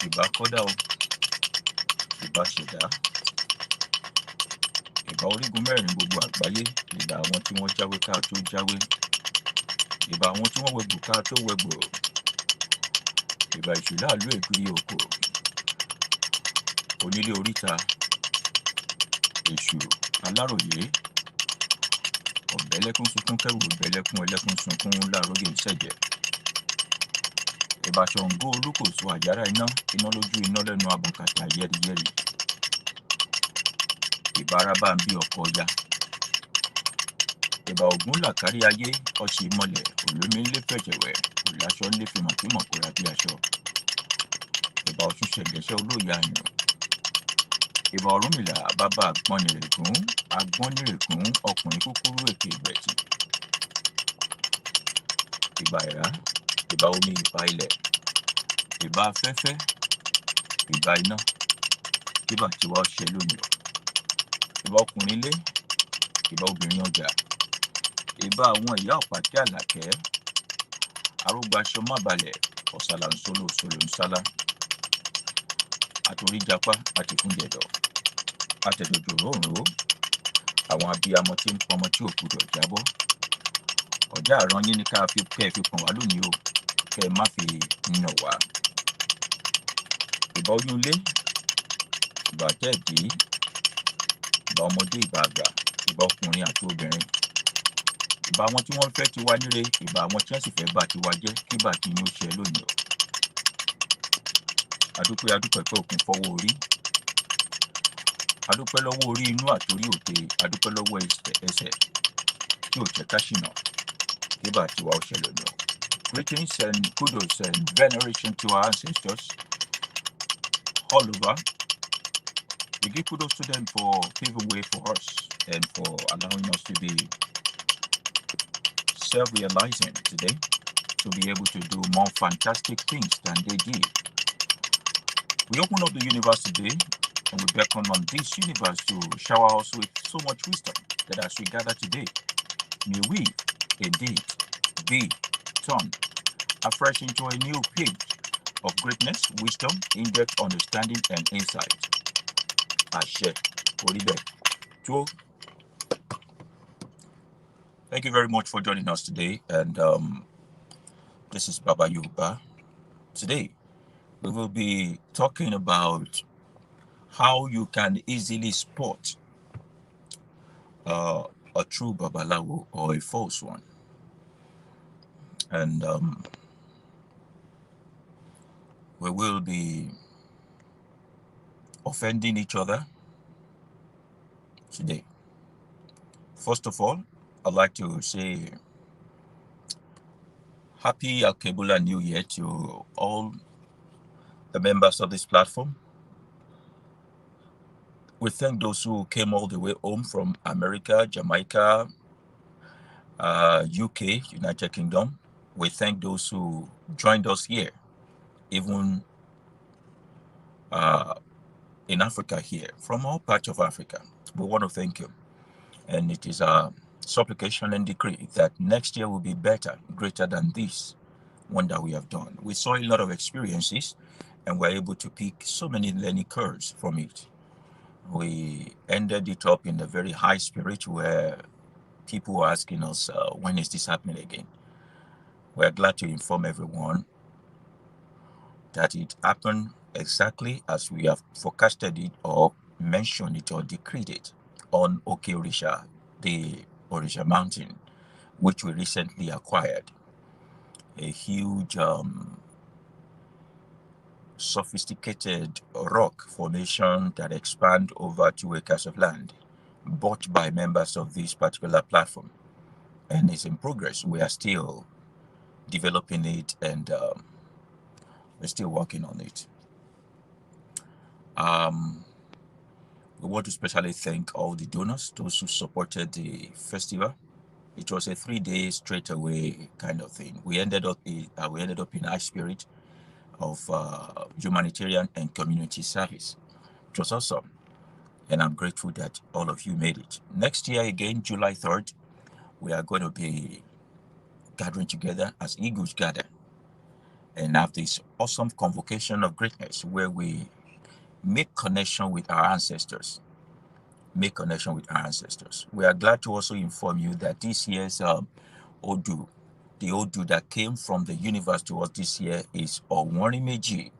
ìbá kọ́dà o, ìbá ṣẹ̀dá, ìbá orígun mẹ́rin gbogbo àgbáyé, ìbá àwọn tí wọ́n jáwé ká tó jáwé, ìbá àwọn tí wọ́n wẹgbò ká tó wẹgbò, ìbá ìṣùláàlú èkúrí oko, onílé oríta, èṣù aláròyé, ọ̀bẹ́lẹ́kún sunkún kẹ́rù ọ̀bẹ́lẹ́kún ẹlẹ́kún sunkún láàrógè ìṣẹ̀jẹ̀, ìbá ṣàngó olúkòso àjàrà iná, iná lójú iná lẹ́nu abọ̀kàtà yẹ́rìyẹ́rì, ìbá arábàmbí ọkọ̀ ọya, ìbá ògún làkárí ayé, ọṣì mọlẹ̀, olómi ńlé fẹ̀jẹ̀wẹ̀, òláṣọ ńlé fi mọ̀kímọ̀ kóra bí aṣọ, ìbá ọ̀ṣun ṣẹ̀gẹ́ṣẹ́ olóyè àyàn, ìbá ọ̀rúnmìlà bàbá àgbọ́nìrègún ọkùnrin kúkúrú èké ìgbẹ̀tì, ìbá ìrá, ìbá omi, ìbá ilẹ̀, ìbá afẹ́fẹ́, ìbá iná, ìbá tiwa ọṣẹ lónìí, ìbá ọkùnrin ilé, ìbá obìnrin ọjà, ìbá àwọn ìyá ọ̀pàkẹ́ àlàkẹ́, arógbáṣọ mábalẹ̀, ọ̀sàlà ńsólò òṣòlò ńsálá, àtòríjapá àtìfúnjẹ̀dọ̀, àtẹ̀dọ̀jọ̀ òróǹró, àwọn abiyamọ tí ń pọnmọ tí ò gbọdọ̀ jábọ́. Ọ̀já àrán yín ní kẹ́ ẹ fi pọ̀n wá lónìí o, kẹ́ ẹ má fi yàn wá. Ìbá oyún ilé, ìbá jẹ̀dí, ìbá ọmọdé, ìbá àgbà, ìbá ọkùnrin àti obìnrin, ìbá àwọn tí wọ́n fẹ́ tiwa níre, ìbá àwọn tí wọ́n sì fẹ́ bà tiwa jẹ́, kí bà tí yín ó ṣe lónìí o. Adúpẹ́ pé òkun fọwọ́ orí, adúpẹ́ lọ́wọ́ orí inú àtòrí òde, adúpẹ́ lọ́wọ́ ẹsẹ̀ tí ò jẹ́ ká ṣìnà, kí bà tiwa ó ṣe lónìí o. Greetings and kudos and veneration to our ancestors all over. We give kudos to them for paving way for us and for allowing us to be self-realizing today, to be able to do more fantastic things than they did. We open up the universe today and we beckon on this universe to shower us with so much wisdom that as we gather today, may we indeed be turned afresh into a new page of greatness, wisdom, in-depth understanding, and insight. Ashe, Oribe, Tuo. Thank you very much for joining us today, and this is Baba Yooba. Today, we will be talking about how you can easily spot a true Babaláwo or a false one. And we will be offending each other today. First of all, I'd like to say Happy Alkebula New Year to all the members of this platform. We thank those who came all the way home from America, Jamaica, UK, United Kingdom. We thank those who joined us here, even in Africa here, from all parts of Africa. We want to thank you. And it is our supplication and decree that next year will be better, greater than this one that we have done. We saw a lot of experiences and were able to pick so many learning curves from it. We ended it up in a very high spirit where people were asking us, when is this happening again? We're glad to inform everyone that it happened exactly as we have forecasted it or mentioned it or decreed it on Oke Orisha, the Orisha mountain, which we recently acquired. A huge sophisticated rock formation that expand over 2 acres of land, bought by members of this particular platform, and is in progress. We are still developing it, and we're still working on it. We want to especially thank all the donors, those who supported the festival. It was a 3-day straight away kind of thing. We ended up in high spirit of humanitarian and community service. It was awesome, and I'm grateful that all of you made it. Next year again, July 3rd, we are going to be gathering together as eagles gather, and have this awesome convocation of greatness where we make connection with our ancestors. Make connection with our ancestors. We are glad to also inform you that this year's Odu, the Odu that came from the universe to us this year is Onwarimeji.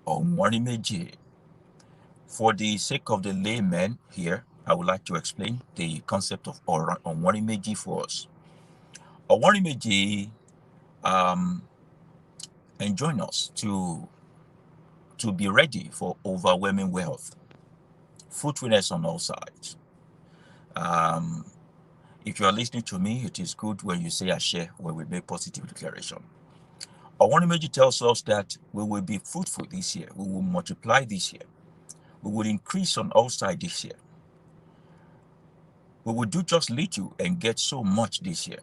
Onwarimeji. For the sake of the layman here, I would like to explain the concept of Onwarimeji for us. Onwarimeji enjoin us to be ready for overwhelming wealth, fruitfulness on all sides. Um, if you are listening to me, it is good when you say I share when we make positive declaration. Onwarimeji tells us that we will be fruitful this year, we will multiply this year, we will increase on all sides this year. We will do just little and get so much this year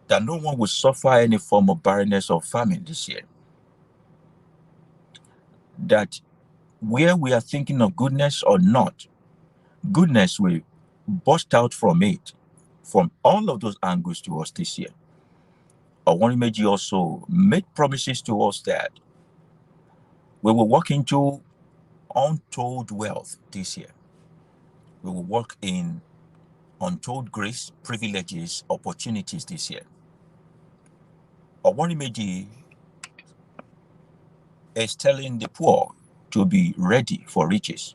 that no one will suffer any form of barrenness or famine this year. That where we are thinking of goodness or not, goodness will burst out from it, from all of those angles to us this year. Onwarimeji also made promises to us that we will walk into untold wealth this year. We will walk in untold grace, privileges, opportunities this year. Onwarimeji is telling the poor to be ready for riches,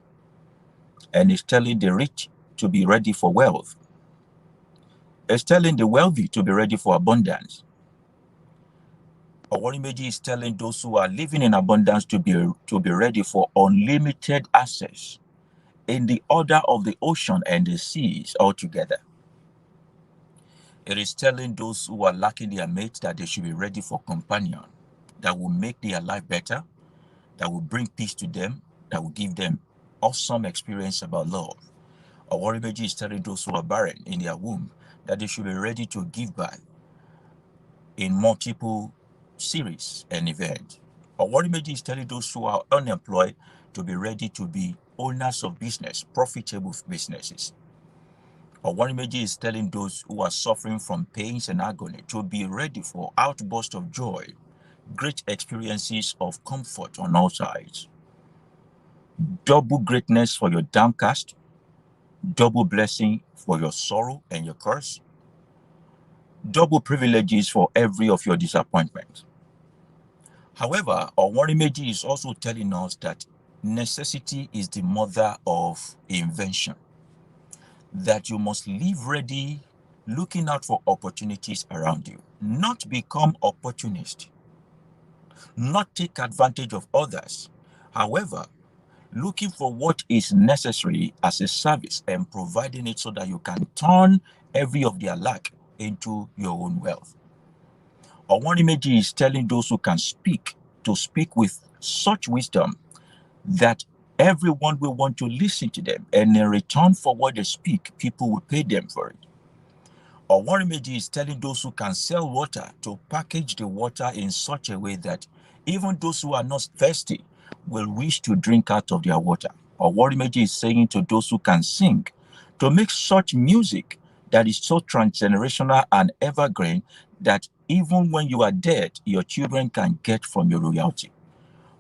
and is telling the rich to be ready for wealth. It's telling the wealthy to be ready for abundance. Onwarimeji is telling those who are living in abundance to be ready for unlimited access in the order of the ocean and the seas altogether. It is telling those who are lacking their mate that they should be ready for companion that will make their life better, that will bring peace to them, that will give them awesome experience about love. Onwarimeji is telling those who are barren in their womb that they should be ready to give birth in multiple series and events. Onwarimeji is telling those who are unemployed to be ready to be owners of business, profitable businesses. Onwarimeji is telling those who are suffering from pains and agony to be ready for outbursts of joy, great experiences of comfort on all sides. Double greatness for your downcast, double blessing for your sorrow and your curse, double privileges for every of your disappointments. However, Onwarimeji is also telling us that necessity is the mother of invention, that you must live ready, looking out for opportunities around you, not become opportunist, not take advantage of others. However, looking for what is necessary as a service and providing it so that you can turn every of their lack into your own wealth. Onwarimeji is telling those who can speak to speak with such wisdom that everyone will want to listen to them, and in return for what they speak, people will pay them for it. Onwarimeji is telling those who can sell water to package the water in such a way that even those who are not thirsty will wish to drink out of their water. Onwarimeji is saying to those who can sing to make such music that is so transgenerational and evergreen that even when you are dead, your children can get from your royalty.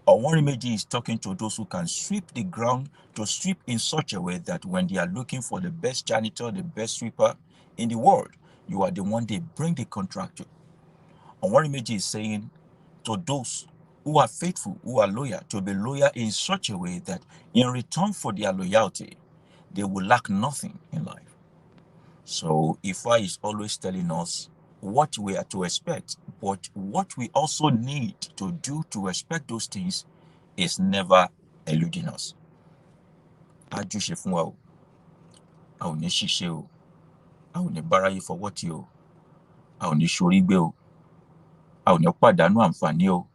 Onwarimeji is talking to those who can sweep the ground, to sweep in such a way that when they are looking for the best janitor, the best sweeper in the world, you are the one they bring the contract to. Onwarimeji is saying to those who are faithful, who are loyal, to be loyal in such a way that in return for their loyalty, they will lack nothing in life. So Ifa is always telling us what we are to expect, but what we also need to do to expect those things is never eluding us. Ajúṣe fún wa o, a ò ní ṣìṣe o, a ò ní báráyé fọwọ́ tì o, a ò ní ṣorí gbé o, a ò ní pàdánù àǹfààní o.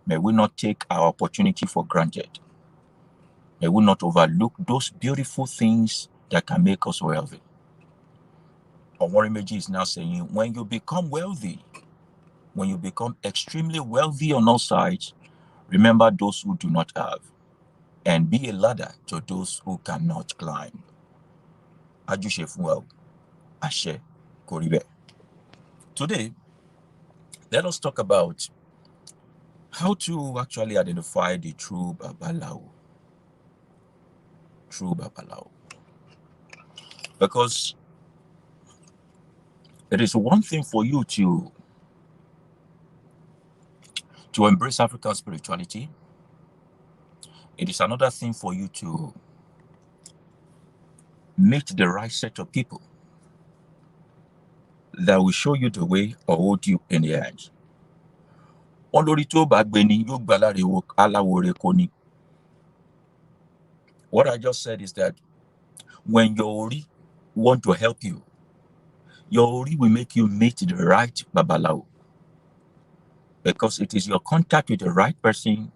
May we not take our opportunity for granted. May we not overlook those beautiful things that can make us wealthy. Onwarimeji is now saying, when you become wealthy, when you become extremely wealthy on all sides, remember those who do not have, and be a ladder to those who cannot climb. Ajúṣe fún wa o, àṣẹ kò rí bẹ́ẹ̀. Today, let us talk about how to actually identify the true Babaláwo. True Babaláwo. Because it is one thing for you to embrace African spirituality. It is another thing for you to meet the right set of people that will show you the way or hold you in the hands. What I just said is that when your Ori want to help you, your Ori will make you meet the right Babaláwo. Because it is your contact with the right person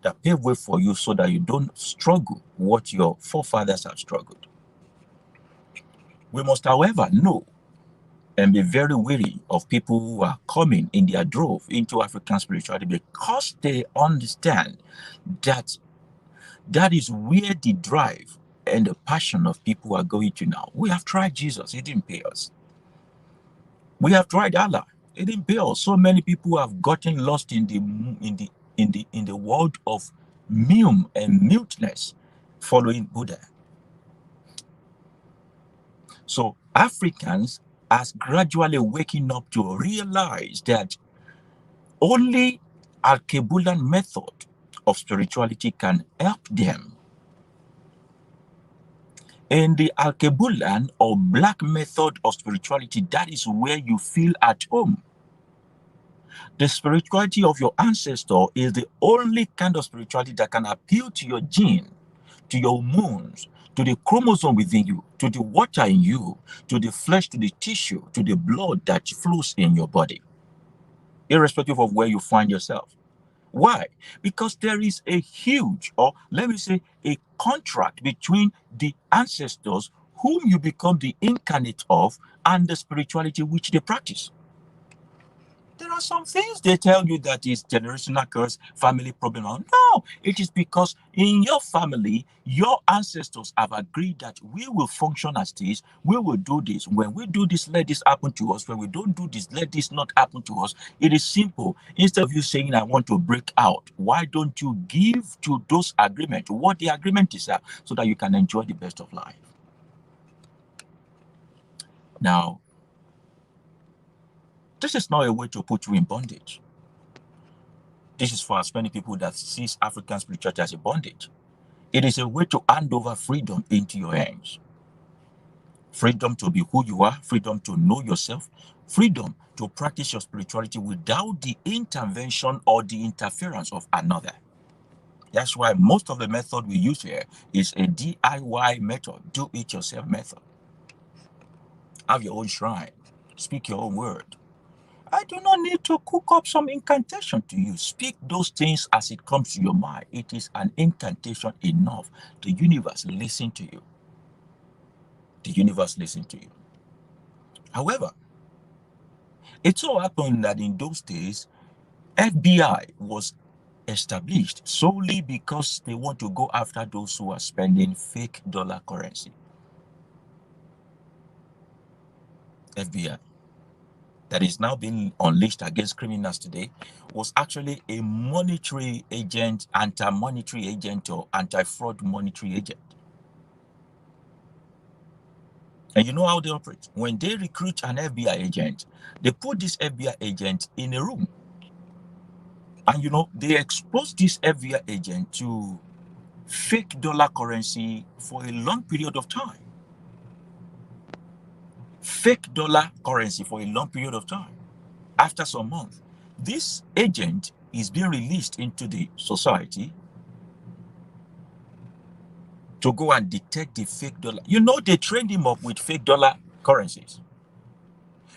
that pave way for you so that you don't struggle what your forefathers have struggled. We must, however, know and be very wary of people who are coming in their drove into African spirituality because they understand that that is where the drive and the passion of people are going to now. We have tried Jesus, he didn't pay us. We have tried Allah, it didn't pay us. So many people have gotten lost in the world of mute and muteness following Buddha. So Africans are gradually waking up to realize that only Alkebulan method of spirituality can help them. In the Alkebulan or black method of spirituality, that is where you feel at home. The spirituality of your ancestor is the only kind of spirituality that can appeal to your gene, to your hormones, to the chromosome within you, to the water in you, to the flesh, to the tissue, to the blood that flows in your body, irrespective of where you find yourself. Why? Because there is a huge, or let me say, a contract between the ancestors whom you become the incarnate of and the spirituality which they practice. There are some things they tell you that is generational curse, family problem. No, it is because in your family, your ancestors have agreed that we will function as this, we will do this. When we do this, let this happen to us. When we don't do this, let this not happen to us. It is simple. Instead of you saying, I want to break out, why don't you give to those agreements what the agreement is so that you can enjoy the best of life? Now, this is not a way to put you in bondage. This is for as many people that sees African spirituality as a bondage. It is a way to hand over freedom into your hands. Freedom to be who you are, freedom to know yourself, freedom to practice your spirituality without the intervention or the interference of another. That's why most of the method we use here is a DIY method, do-it-yourself method. Have your own shrine, speak your own word. I do not need to cook up some incantation to you. Speak those things as it comes to your mind. It is an incantation enough. The universe listens to you. The universe listens to you. However, it so happened that in those days, FBI was established solely because they want to go after those who are spending fake dollar currency. FBI. That is now being unleashed against criminals today was actually a monetary agent, anti-monetary agent, or anti-fraud monetary agent. And you know how they operate. When they recruit an FBI agent, they put this FBI agent in a room. And you know, they expose this FBI agent to fake dollar currency for a long period of time. Fake dollar currency for a long period of time. After some months, this agent is being released into the society to go and detect the fake dollar. You know, they trained him up with fake dollar currencies.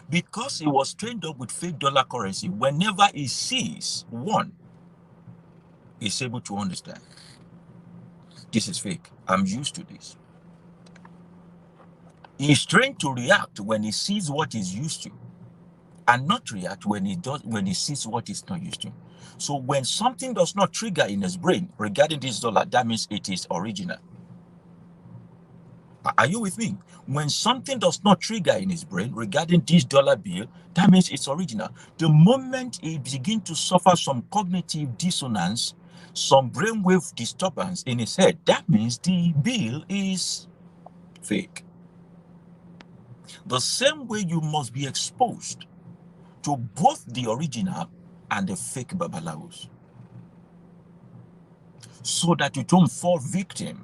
Because he was trained up with fake dollar currency, whenever he sees one, he's able to understand. This is fake. I'm used to this. He's trained to react when he sees what he's used to, and not react when he sees what he's not used to. So when something does not trigger in his brain regarding this dollar, that means it is original. Are you with me? When something does not trigger in his brain regarding this dollar bill, that means it's original. The moment he begins to suffer some cognitive dissonance, some brainwave disturbance in his head, that means the bill is fake. The same way you must be exposed to both the original and the fake Babalawos, so that you don't fall victim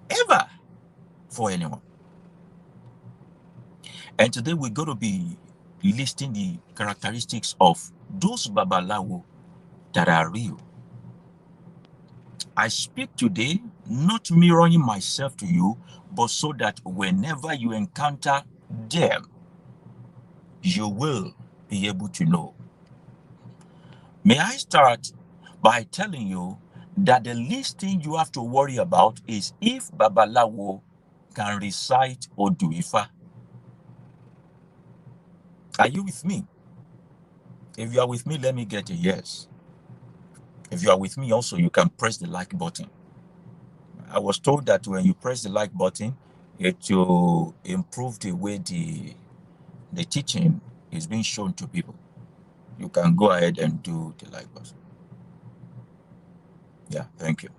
ever for anyone. And today we're going to be listing the characteristics of those Babalawo that are real. I speak today not mirroring myself to you, but so that whenever you encounter them, you will be able to know. May I start by telling you that the least thing you have to worry about is if Babalawo can recite Oduifa. Are you with me? If you are with me, let me get a yes. If you are with me also, you can press the like button. I was told that when you press the like button, it will improve the way the teaching is being shown to people. You can go ahead and do the like button. Yeah, thank you.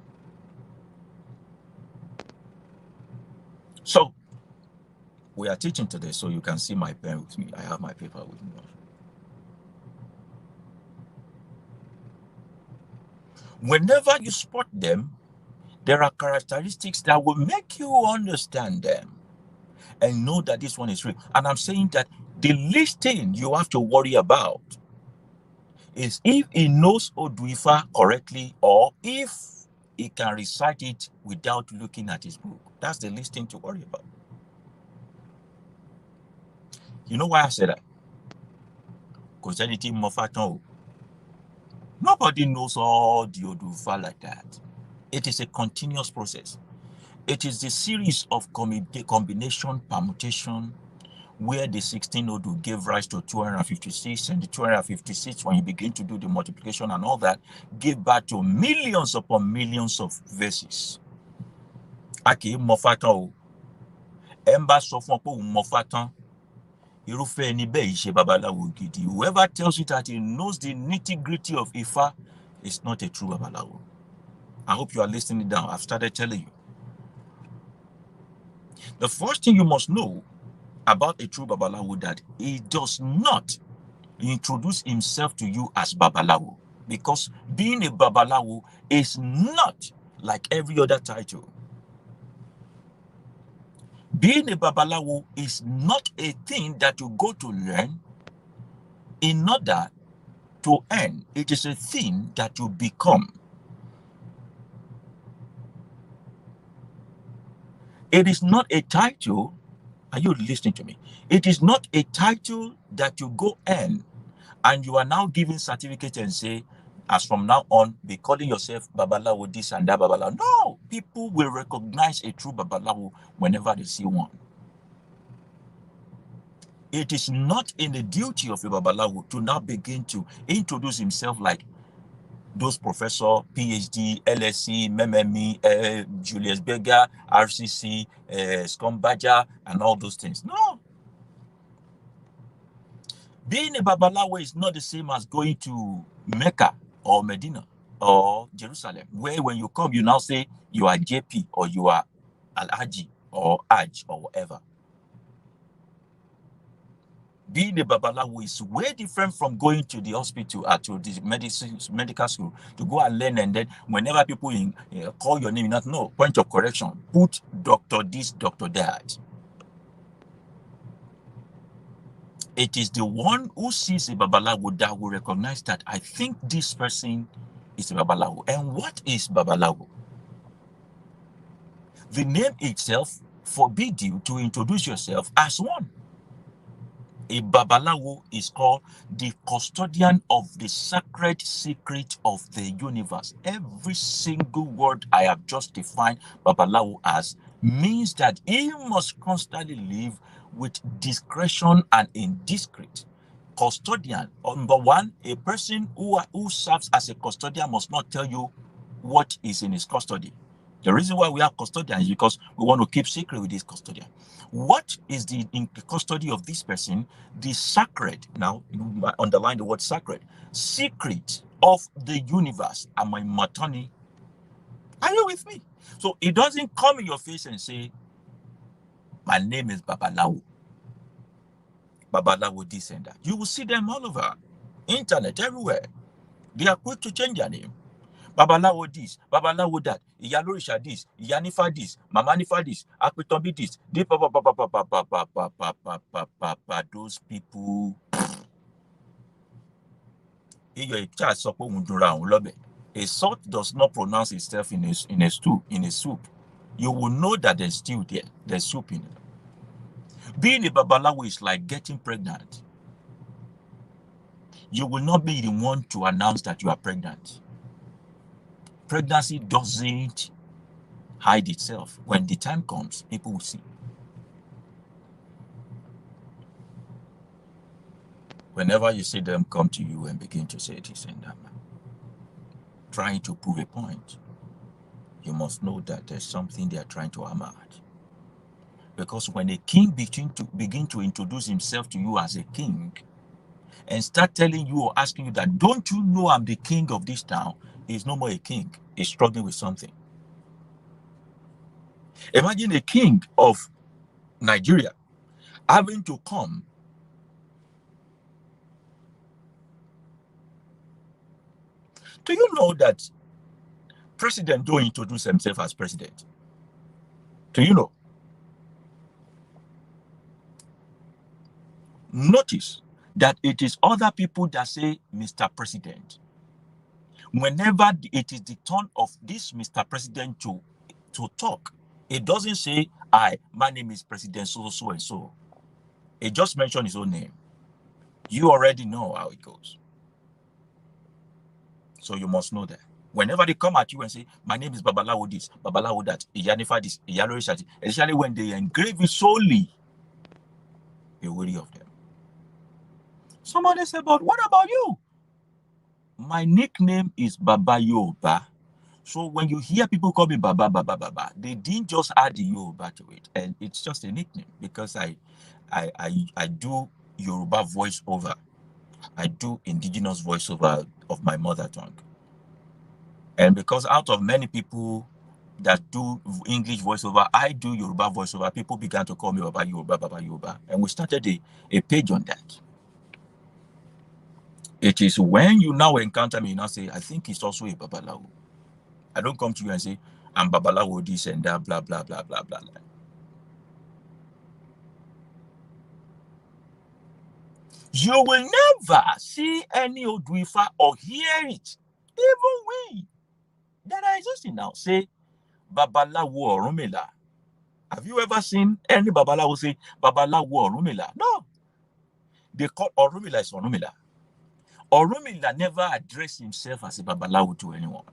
So, we are teaching today, so you can see my pen with me. I have my paper with me. Whenever you spot them, there are characteristics that will make you understand them and know that this one is real. And I'm saying that the least thing you have to worry about is if he knows Oduifa correctly or if he can recite it without looking at his book. That's the least thing to worry about. You know why I said that? Because anything Mofaton, nobody knows all the Oduifa like that. It is a continuous process. It is the series of combination, permutation, where the 16 Odu gave rise to 256, and the 256, when you begin to do the multiplication and all that, gave birth to millions upon millions of verses. Aki mofatan o, emba sọ fún pé òun mofatan, irúfẹ́ ẹni bẹ́ẹ̀ ìṣe babaláwo gidi. Whoever tells you that he knows the nitty-gritty of Ifa is not a true babalawo. I hope you are listening down. I've started telling you. The first thing you must know about a true babalawo that he does not introduce himself to you as Babalawo, because being a Babalawo is not like every other title. Being a Babalawo is not a thing that you go to learn in order to earn. It is a thing that you become. It is not a title. Are you listening to me? It is not a title that you go earn and you are now giving certificate and say, as from now on, be calling yourself Babalawo this and that Babalawo. No, people will recognize a true Babalawo whenever they see one. It is not in the duty of a Babalawo to now begin to introduce himself like those professor, PhD, LSC, MME, Julius Berger, RCC, Scumbaja, and all those things. No. Being a Babalawo is not the same as going to Mecca or Medina or Jerusalem, where when you come, you now say you are JP or you are Al-Haji or Aj or whatever. Being a Babalawo is way different from going to the hospital or to the medical school to go and learn, and then whenever people call your name, not no point of correction, put doctor this, doctor that. It is the one who sees a Babalawo that will recognize that I think this person is a Babalawo. And what is Babalawo? The name itself forbids you to introduce yourself as one. A Babalawo is called the custodian of the sacred secret of the universe. Every single word I have just defined Babalawo as means that he must constantly live with discretion and indiscreet. Custodian, number one, a person who serves as a custodian must not tell you what is in his custody. The reason why we have custodian is because we want to keep secret with this custodian. What is in the custody of this person? The sacred, now you underline the word sacred, secret of the universe. Am I matani? Are you with me? So it doesn't come in your face and say, my name is Babaláwo. Babaláwo this and that. You will see them all over. Internet, everywhere. They are quick to change their name. Babaláwo this, Babaláwo that, Ìyá Lóríṣà this, Ìyá Nífá this, Màmá Nífá this, Apitanbi this, those people. A salt does not pronounce itself in a soup. You will know that there's stew there, there's soup in it. Being a Babaláwo is like getting pregnant. You will not be the one to announce that you are pregnant. Pregnancy doesn't hide itself. When the time comes, people will see. Whenever you see them come to you and begin to say this and that, trying to prove a point, you must know that there's something they are trying to hammer at. Because when a king begin to introduce himself to you as a king and start telling you or asking you that, don't you know I'm the king of this town? He's no more a king. He's struggling with something. Imagine a king of Nigeria having to come do you know that president don't introduce himself as president? Do you know? Notice that it is other people that say Mr. President. Whenever it is the turn of this Mr. President to talk, it doesn't say, my name is President so and so. It just mentions his own name. You already know how it goes. So you must know that. Whenever they come at you and say, my name is Babaláwo this, Babaláwo that, Ìyá Nífá this, Ìyá Lóríṣà this, especially when they engrave it solely, be wary of them. Somebody said, but what about you? My nickname is Baba Yooba. So when you hear people call me Baba, they didn't just add the Yoruba to it. And it's just a nickname because I do Yoruba voiceover. I do indigenous voiceover of my mother tongue. And because out of many people that do English voiceover, I do Yoruba voiceover, people began to call me Baba Yoruba. And we started a page on that. It is when you now encounter me, you now say, I think it's also a Babaláwo. I don't come to you and say, I'm Babaláwo this and that, blah, blah, blah, blah, blah. You will never see any Oduifa or hear it. Even we that are existing now say, Babaláwo Ọ̀rúnmìlà. Have you ever seen any Babaláwo say, Babaláwo Ọ̀rúnmìlà? No. They call Ọ̀rúnmìlà is Ọ̀rúnmìlà. Ọ̀rúnmìlà never addressed himself as a Babaláwo to anyone.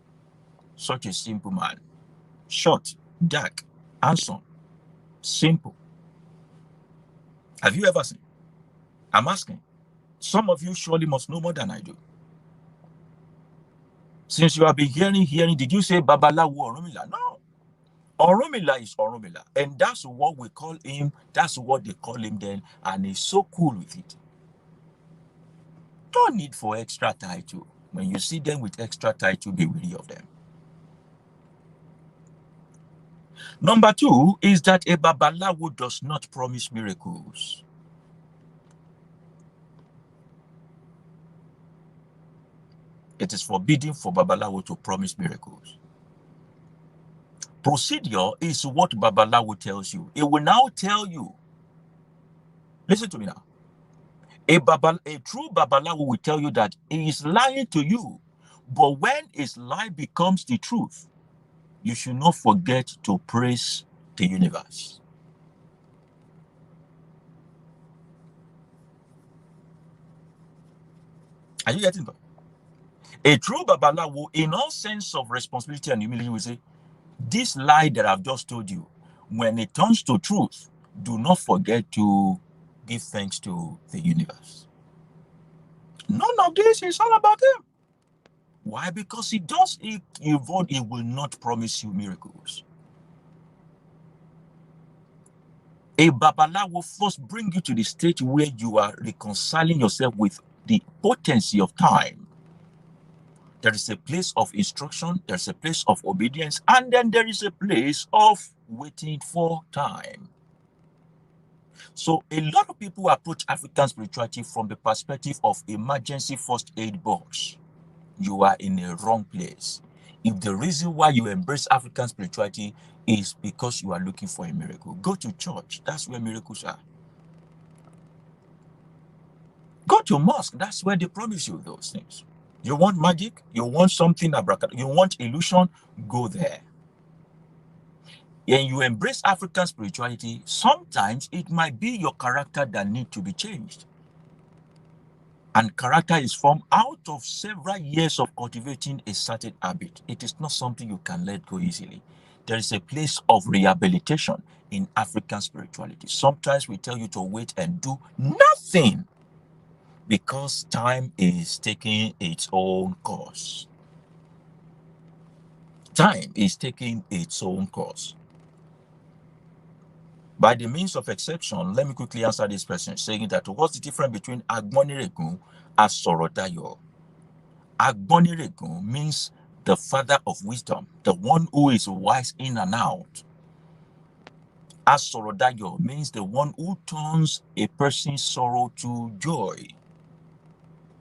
Such a simple man. Short, dark, handsome, simple. Have you ever seen? I'm asking. Some of you surely must know more than I do. Since you have been hearing, did you say Babaláwo Ọ̀rúnmìlà? No. Ọ̀rúnmìlà is Ọ̀rúnmìlà. And that's what we call him. That's what they call him then. And he's so cool with it. No need for extra title. When you see them with extra title, be wary of them. Number 2 is that a Babaláwo does not promise miracles. It is forbidden for Babaláwo to promise miracles. Procedure is what Babaláwo tells you. It will now tell you. Listen to me now. A true Babaláwo will tell you that he is lying to you. But when his lie becomes the truth, you should not forget to praise the universe. Are you getting that? A true Babaláwo, in all sense of responsibility and humility, will say, this lie that I've just told you, when it turns to truth, do not forget to give thanks to the universe. None of this is all about him. Why? Because it does evolve, it will not promise you miracles. A Babaláwo will first bring you to the stage where you are reconciling yourself with the potency of time. There is a place of instruction, there's a place of obedience, and then there is a place of waiting for time. So a lot of people approach African spirituality from the perspective of emergency first aid box. You are in a wrong place. If the reason why you embrace African spirituality is because you are looking for a miracle, go to church. That's where miracles are. Go to mosque. That's where they promise you those things. You want magic? You want something abracadabra? You want illusion? Go there. And you embrace African spirituality, sometimes it might be your character that needs to be changed. And character is formed out of several years of cultivating a certain habit. It is not something you can let go easily. There is a place of rehabilitation in African spirituality. Sometimes we tell you to wait and do nothing because time is taking its own course. Time is taking its own course. By the means of exception, let me quickly answer this person, saying that what's the difference between Agboniregun and Sorodayo? Agboniregun means the father of wisdom, the one who is wise in and out. Asorodayo means the one who turns a person's sorrow to joy.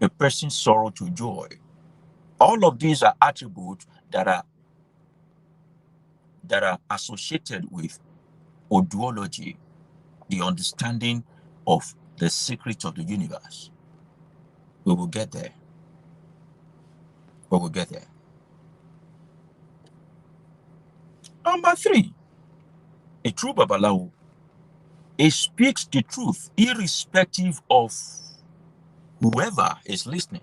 A person's sorrow to joy. All of these are attributes that are associated with Oduology, the understanding of the secret of the universe. We will get there. We will get there. Number 3, a true Babaláwo, it speaks the truth irrespective of whoever is listening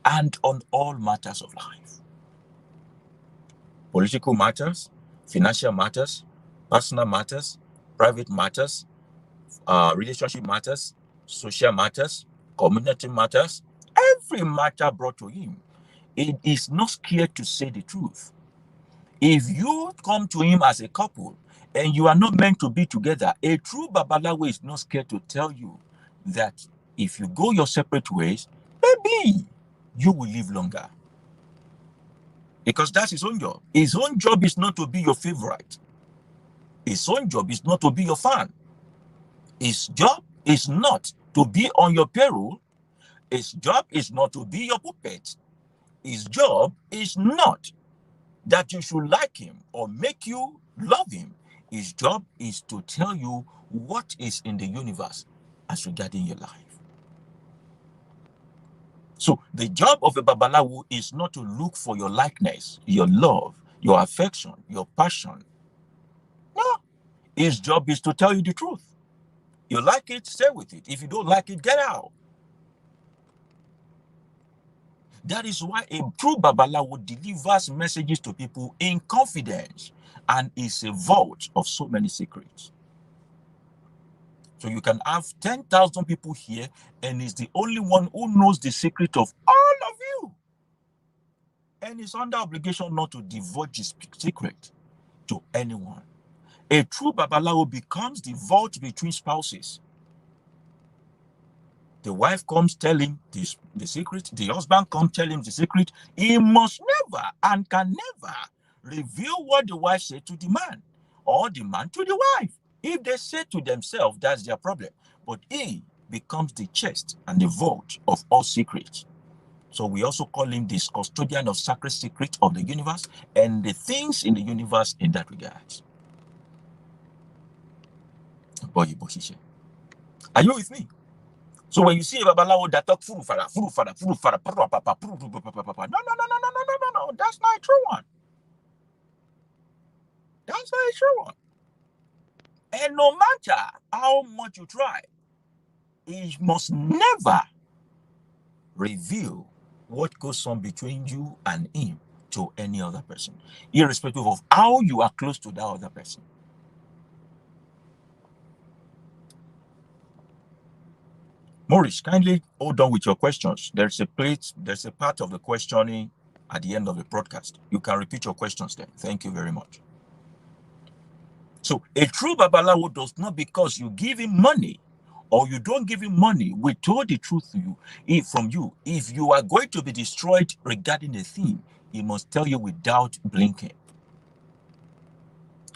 and on all matters of life. Political matters, financial matters, personal matters, private matters, relationship matters, social matters, community matters, every matter brought to him. It is not scared to say the truth. If you come to him as a couple and you are not meant to be together, a true Babaláwo is not scared to tell you that if you go your separate ways, maybe you will live longer. Because that's his own job. His own job is not to be your favorite. His own job is not to be your fan. His job is not to be on your payroll. His job is not to be your puppet. His job is not that you should like him or make you love him. His job is to tell you what is in the universe as regarding your life. So the job of a Babaláwo is not to look for your likeness, your love, your affection, your passion. No. His job is to tell you the truth. You like it, stay with it. If you don't like it, get out. That is why a true Babaláwo delivers messages to people in confidence and is a vault of so many secrets. So you can have 10,000 people here and is the only one who knows the secret of all of you. And is under obligation not to divulge his secret to anyone. A true Babaláwo becomes the vault between spouses. The wife comes telling the secret, the husband comes telling him the secret. He must never and can never reveal what the wife said to the man or the man to the wife. If they say to themselves, that's their problem. But he becomes the chest and the vault of all secrets. So we also call him this custodian of sacred secrets of the universe and the things in the universe in that regard. Are you with me? So when you see a Babaláwo that talk furu fara, no, that's not a true one. That's not a true one. And no matter how much you try, he must never reveal what goes on between you and him to any other person, irrespective of how you are close to that other person. Maurice, kindly hold on with your questions. There's a part of the questioning at the end of the broadcast. You can repeat your questions then. Thank you very much. So a true Babalawo does not, because you give him money or you don't give him money, withhold the truth to you. From you. If you are going to be destroyed regarding a thing, he must tell you without blinking.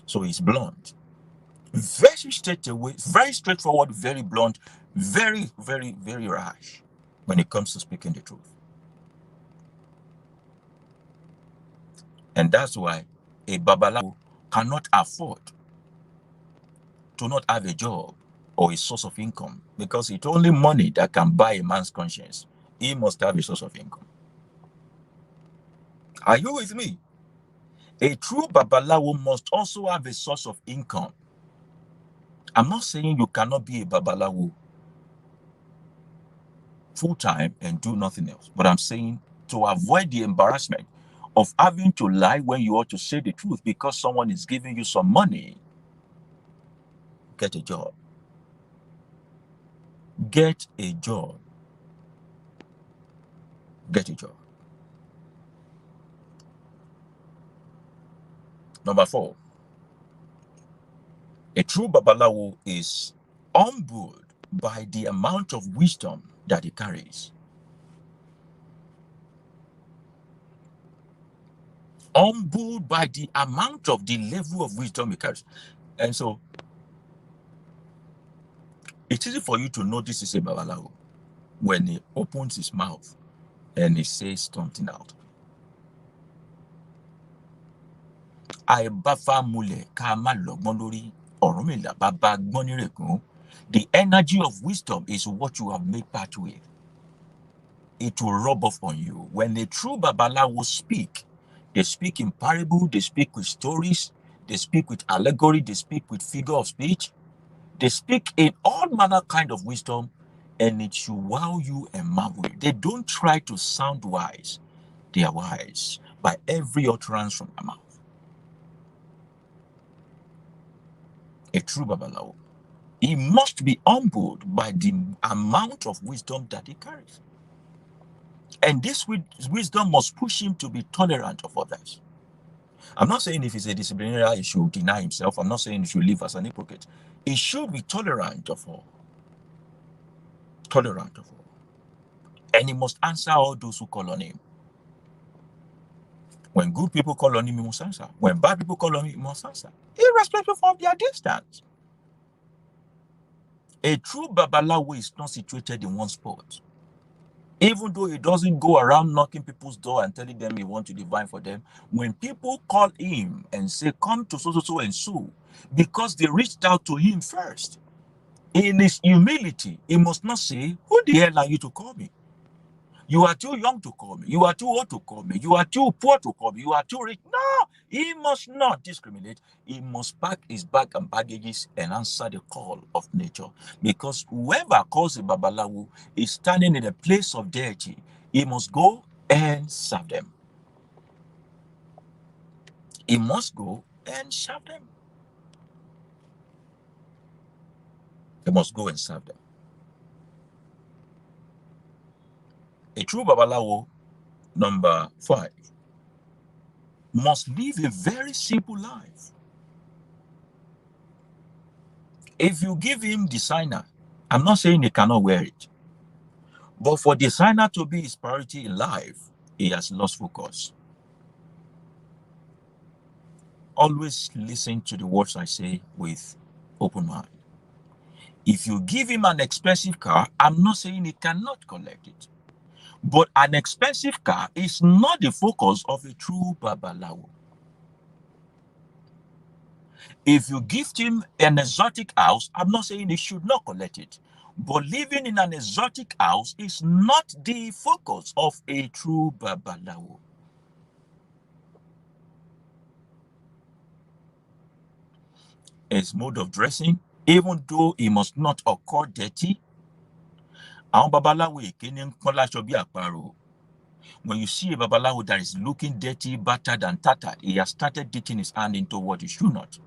So he's blunt. Very straight away, very straightforward, very blunt, very, very, very rash when it comes to speaking the truth. And that's why a Babalawo cannot afford to not have a job or a source of income, because it's only money that can buy a man's conscience. He must have a source of income. Are you with me? A true Babalawo must also have a source of income. I'm not saying you cannot be a Babalawo full-time and do nothing else, but I'm saying to avoid the embarrassment of having to lie when you ought to say the truth because someone is giving you some money, get a job. Get a job. Get a job. Number 4, a true Babalawo is humbled by the amount of wisdom that he carries. Humbled by the amount of the level of wisdom he carries. And so, it's easy for you to know this is a Babalawo when he opens his mouth and he says something out. The energy of wisdom is what you have made part with. It will rub off on you. When the true Babalawo speak, they speak in parable, they speak with stories, they speak with allegory, they speak with figure of speech, they speak in all manner kind of wisdom, and it should wow you and marvel you. They don't try to sound wise. They are wise by every utterance from their mouth. A true Babalawo, he must be humbled by the amount of wisdom that he carries. And this wisdom must push him to be tolerant of others. I'm not saying if he's a disciplinarian, he should deny himself. I'm not saying he should live as an hypocrite. He should be tolerant of all. Tolerant of all. And he must answer all those who call on him. When good people call on him, he must answer. When bad people call on him, he must answer. Irrespective of their distance. A true Babalawo is not situated in one spot. Even though he doesn't go around knocking people's door and telling them he wants to divine for them, when people call him and say, come to so and so, because they reached out to him first, in his humility, he must not say, who the hell are you to call me? You are too young to call me. You are too old to call me. You are too poor to call me. You are too rich. No, he must not discriminate. He must pack his bag and baggages and answer the call of nature. Because whoever calls a Babalawo is standing in a place of deity. He must go and serve them. He must go and serve them. He must go and serve them. A true Babalawo, number 5, must live a very simple life. If you give him designer, I'm not saying he cannot wear it, but for designer to be his priority in life, he has lost focus. Always listen to the words I say with open mind. If you give him an expensive car, I'm not saying he cannot collect it, but an expensive car is not the focus of a true Babalawo. If you gift him an exotic house, I'm not saying he should not collect it. But living in an exotic house is not the focus of a true Babalawo. His mode of dressing, even though he must not occur dirty. When you see a Babalawo that is looking dirty, battered, and tattered, he has started dipping his hand into what he should not.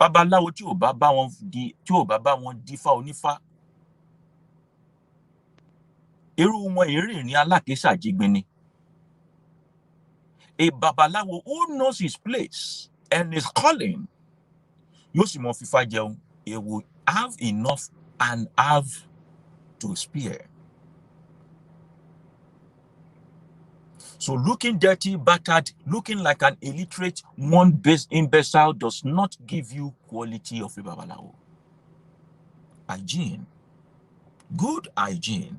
Babaláwo tí ò bá bá wọn dífá onífá, Irú wọn ìrìn ní alákìísà jígbini. A Babaláwo who knows his place and his calling, yóò sì mọ fífá jẹun. He will have enough and have to spare. So looking dirty, battered, looking like an illiterate, one-based imbecile does not give you quality of a Babaláwo. Hygiene. Good hygiene.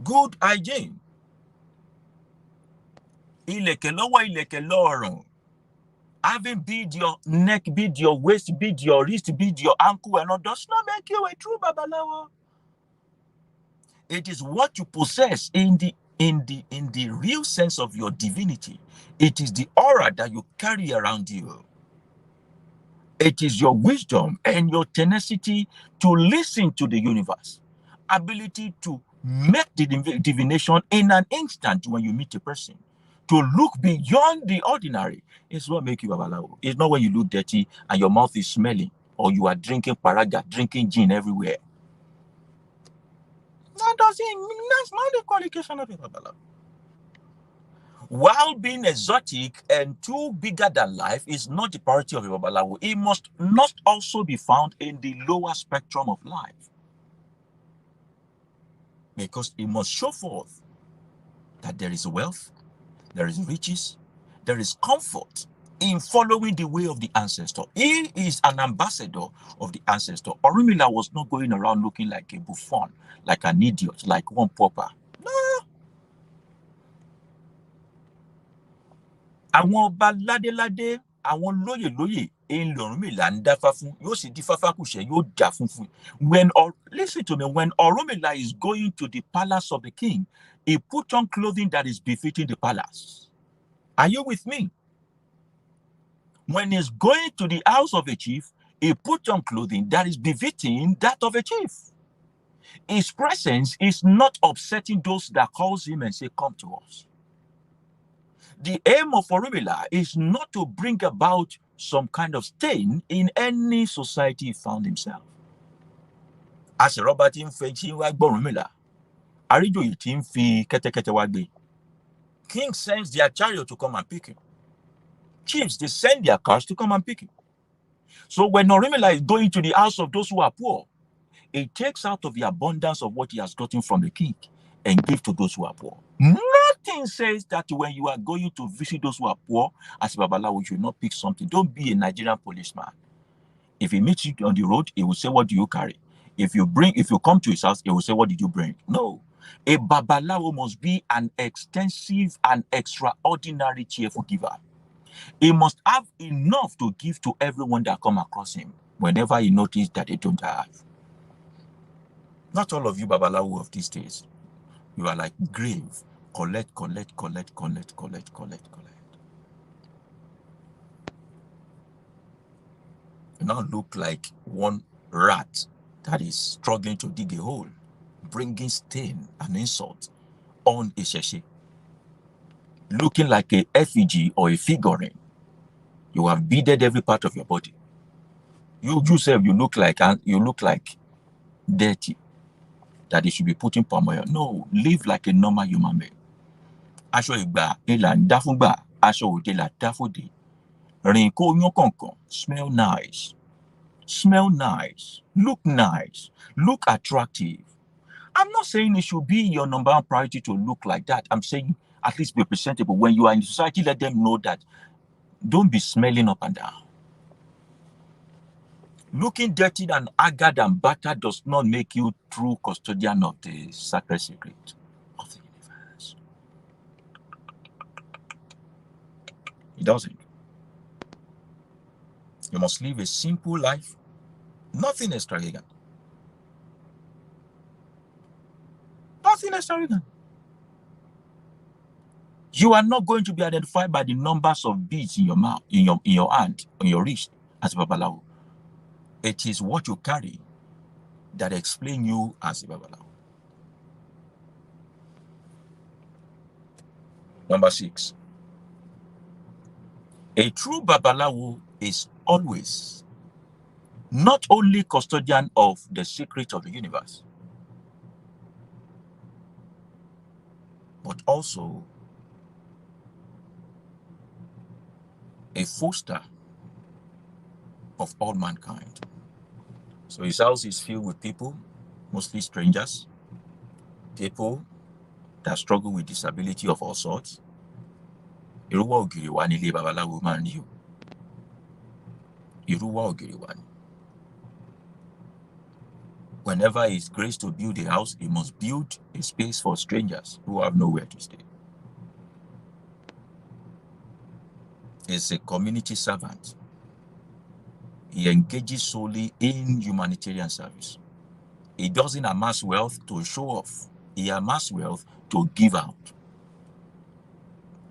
Good hygiene. Ilẹ̀kẹ̀ lọ́wọ́, ilẹ̀kẹ̀ lọ́rùn. Having bead your neck, bead your waist, bead your wrist, bead your ankle, and all does not make you a true Babaláwo. It is what you possess in the real sense of your divinity. It is the aura that you carry around you. It is your wisdom and your tenacity to listen to the universe, ability to make the divination in an instant when you meet a person, to look beyond the ordinary is what makes you Babaláwo. It's not when you look dirty and your mouth is smelling or you are drinking paraga, drinking gin everywhere. That's not the qualification of a Babaláwo. While being exotic and too bigger than life is not the priority of a Babaláwo, it must not also be found in the lower spectrum of life. Because it must show forth that there is wealth, there is riches, there is comfort in following the way of the ancestor. He is an ambassador of the ancestor. Orunmila was not going around looking like a buffon, like an idiot, like one pauper. No. Àwọn ọba ládéládé, àwọn lóyè in Orunmila ń dáfá fún, yóò sì di fáfákùṣẹ, yóò jà fún. Listen to me, when Orunmila is going to the palace of the king, he put on clothing that is befitting the palace. Are you with me? When he's going to the house of a chief, he put on clothing that is befitting that of a chief. His presence is not upsetting those that calls him and say, come to us. The aim of Orunmila is not to bring about some kind of stain in any society he found himself. As a Robert tí ń fẹ́ tí wá gbọ́ Orunmila, àríjòyè tí ń fi kẹ́tẹ́kẹ́tẹ́ wá gbé. Kings sends their chariot to come and pick him. Chiefs, they send their cars to come and pick him. So when Orunmila is going to the house of those who are poor, he takes out of the abundance of what he has gotten from the king and gives to those who are poor. Nothing says that when you are going to visit those who are poor, as Babaláwo, you should not pick something. Don't be a Nigerian policeman. If he meets you on the road, he will say, what do you carry? If you come to his house, he will say, what did you bring? No. A Babaláwo must be an extensive and extraordinary cheerful giver. He must have enough to give to everyone that come across him whenever he notices that they don't have. Not all of you Babaláwo of these days. You are like grave. Collect. You now look like one rat that is struggling to dig a hole, bringing stain and insult on a sheshe. Looking like a effigy or a figurine. You have beaded every part of your body. You yourself, you look like dirty, that they should be putting palm oil. No, live like a normal human being. Aṣọ ìgbà ìlà ń dá fún gbà, aṣọ òde là dá fòde. Rìn kó yán kọ̀ọ̀kan, smell nice, look attractive. I'm not saying it should be your number one priority to look like that. I'm saying at least be presentable. When you are in society, let them know that. Don't be smelling up and down. Looking dirty and haggard and battered does not make you true custodian of the sacred secret of the universe. It doesn't. You must live a simple life, nothing extravagant. Nothing extravagant. You are not going to be identified by the numbers of beads in your mouth, in your hand, on your wrist, as a Babaláwo. It is what you carry that explains you as a Babaláwo. Number 6. A true Babaláwo is always not only custodian of the secret of the universe, but also a foster of all mankind. So his house is filled with people, mostly strangers, people that struggle with disability of all sorts. Irúwà ògiri wa nílé babaláwo máa ń rí o. Irúwà ògiri wa ni. Whenever he's graced to build a house, he must build a space for strangers who have nowhere to stay. He's a community servant. He engages solely in humanitarian service. He doesn't amass wealth to show off. He amasses wealth to give out.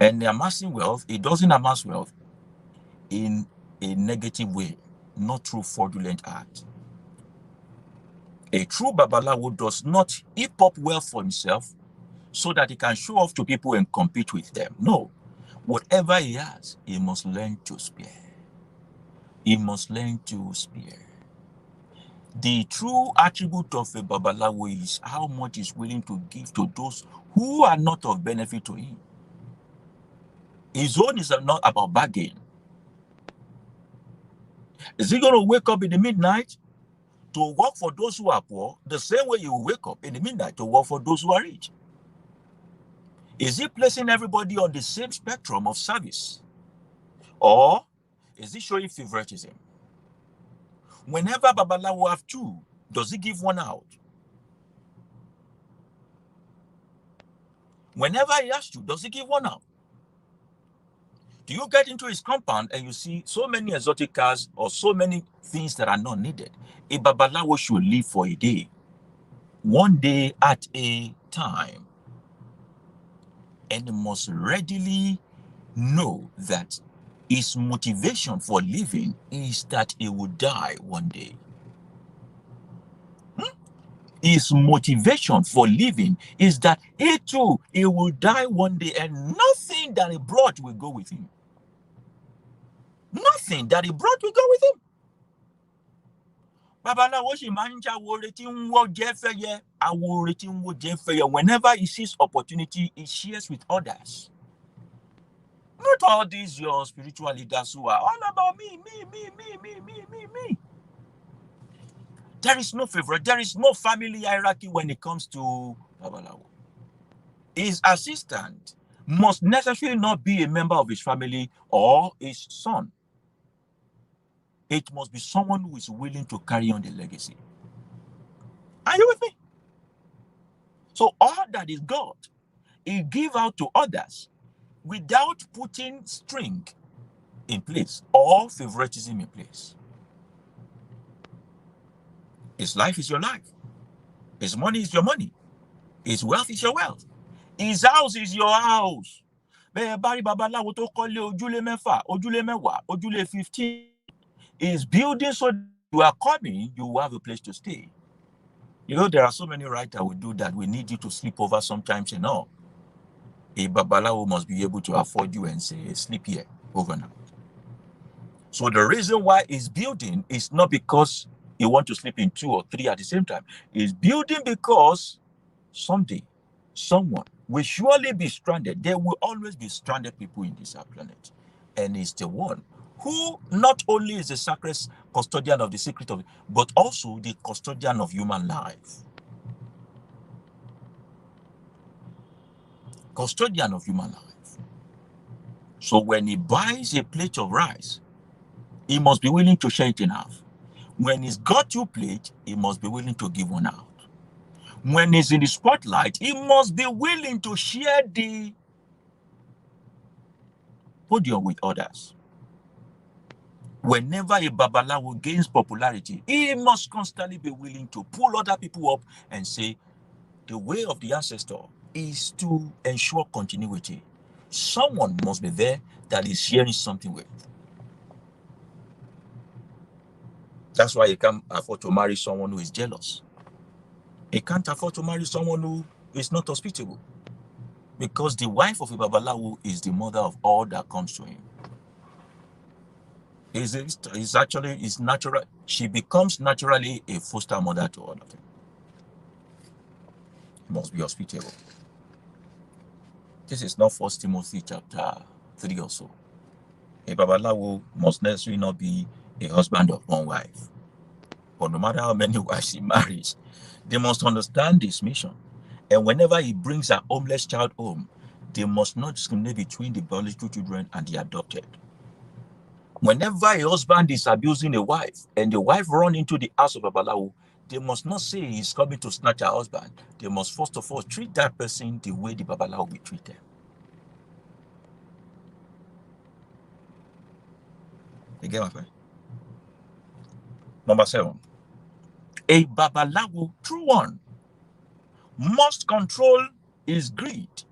And amassing wealth, he doesn't amass wealth in a negative way, not through fraudulent acts. A true Babaláwo does not heap up wealth for himself so that he can show off to people and compete with them. No. Whatever he has, he must learn to spare. He must learn to spare. The true attribute of a Babaláwo is how much he's willing to give to those who are not of benefit to him. His own is not about bargain. Is he going to wake up in the midnight to work for those who are poor the same way you wake up in the midnight to work for those who are rich? Is he placing everybody on the same spectrum of service? Or is he showing favoritism? Whenever Babaláwo have two, does he give one out? Whenever he has two, does he give one out? Do you get into his compound and you see so many exotic cars or so many things that are not needed? A Babaláwo should live for a day, one day at a time. And he must readily know that his motivation for living is that he will die one day. His motivation for living is that he too, he will die one day and nothing that he brought will go with him. Nothing that he brought will go with him. Whenever he sees opportunity, he shares with others. Not all these your spiritual leaders who are all about me. There is no favorite. There is no family hierarchy when it comes to Babaláwo. His assistant must necessarily not be a member of his family or his son. It must be someone who is willing to carry on the legacy. Are you with me? So all that is God, he give out to others without putting string in place or favoritism in place. His life is your life. His money is your money. His wealth is your wealth. His house is your house. Bari Babaláwo tó kọ́lé ojúlé mẹ́fà, ojúlé mẹ́wàá, ojúlé 15 is building so you are coming, you will have a place to stay. You know, there are so many writers who do that. We need you to sleep over sometimes and all. A Babaláwo must be able to afford you and say, sleep here overnight. So the reason why he's building is not because he wants to sleep in 2 or 3 at the same time. He's building because someday someone will surely be stranded. There will always be stranded people in this planet. And he's the one who not only is the sacred custodian of the secret of it, but also the custodian of human life. Custodian of human life. So when he buys a plate of rice, he must be willing to share it in half. When he's got 2 plates, he must be willing to give one out. When he's in the spotlight, he must be willing to share the podium with others. Whenever a Babaláwo gains popularity, he must constantly be willing to pull other people up and say, the way of the ancestor is to ensure continuity. Someone must be there that is sharing something with. That's why he can't afford to marry someone who is jealous. He can't afford to marry someone who is not hospitable. Because the wife of a Babaláwo is the mother of all that comes to him. Is actually natural. She becomes naturally a foster mother to all of them. He must be hospitable. This is not First Timothy chapter 3 or so. A Babaláwo must necessarily not be a husband of one wife. But no matter how many wives he marries, they must understand this mission. And whenever he brings a homeless child home, they must not discriminate between the biological children and the adopted. Whenever a husband is abusing a wife and the wife run into the house of Babaláwo, they must not say he's coming to snatch her husband. They must first of all treat that person the way the Babaláwo will treat them. You get my point? Number 7. A Babaláwo, true one, must control his greed.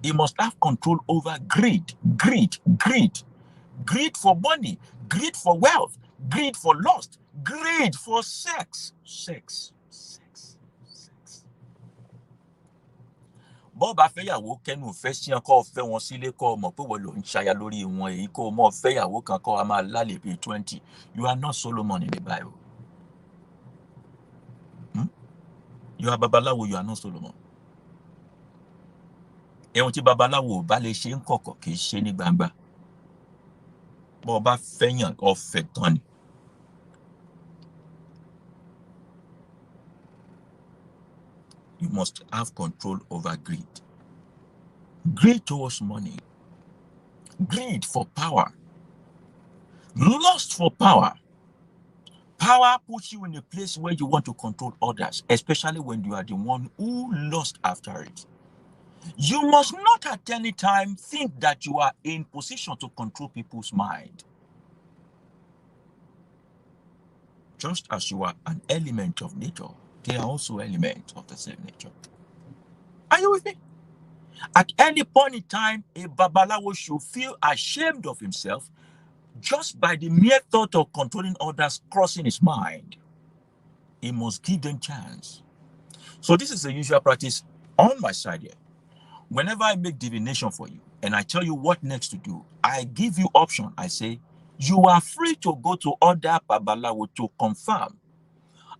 He must have control over greed, greed, greed. Greed for money, greed for wealth, greed for lust, greed for sex. Sex. Bọ́ bá fẹ́yàwó kẹ́nu fẹ́ sí ọkọ fẹ́ wọn sílé kọ́ ọmọ pé wọ́n ló ń ṣaya lórí wọn èyí kó mọ́ fẹ́yàwó kan kọ́ a máa lálẹ́ bíi 20. You are not Solomon in the Bible. You are Babaláwo, you are not Solomon. Ẹ̀hún tí Babaláwo bá lè ṣe ń kọ̀kọ̀ kì í ṣe ní gbangba. Bọ́ bá fẹ́yàn ọ̀fẹ́ tán ni. You must have control over greed. Greed towards money. Greed for power. Lust for power. Power puts you in a place where you want to control others, especially when you are the one who lust after it. You must not at any time think that you are in position to control people's mind. Just as you are an element of nature, they are also elements of the same nature. Are you with me? At any point in time, a Babaláwo should feel ashamed of himself just by the mere thought of controlling others crossing his mind. He must give them chance. So this is a usual practice on my side here. Whenever I make divination for you and I tell you what next to do, I give you option. I say, you are free to go to other Babaláwo to confirm.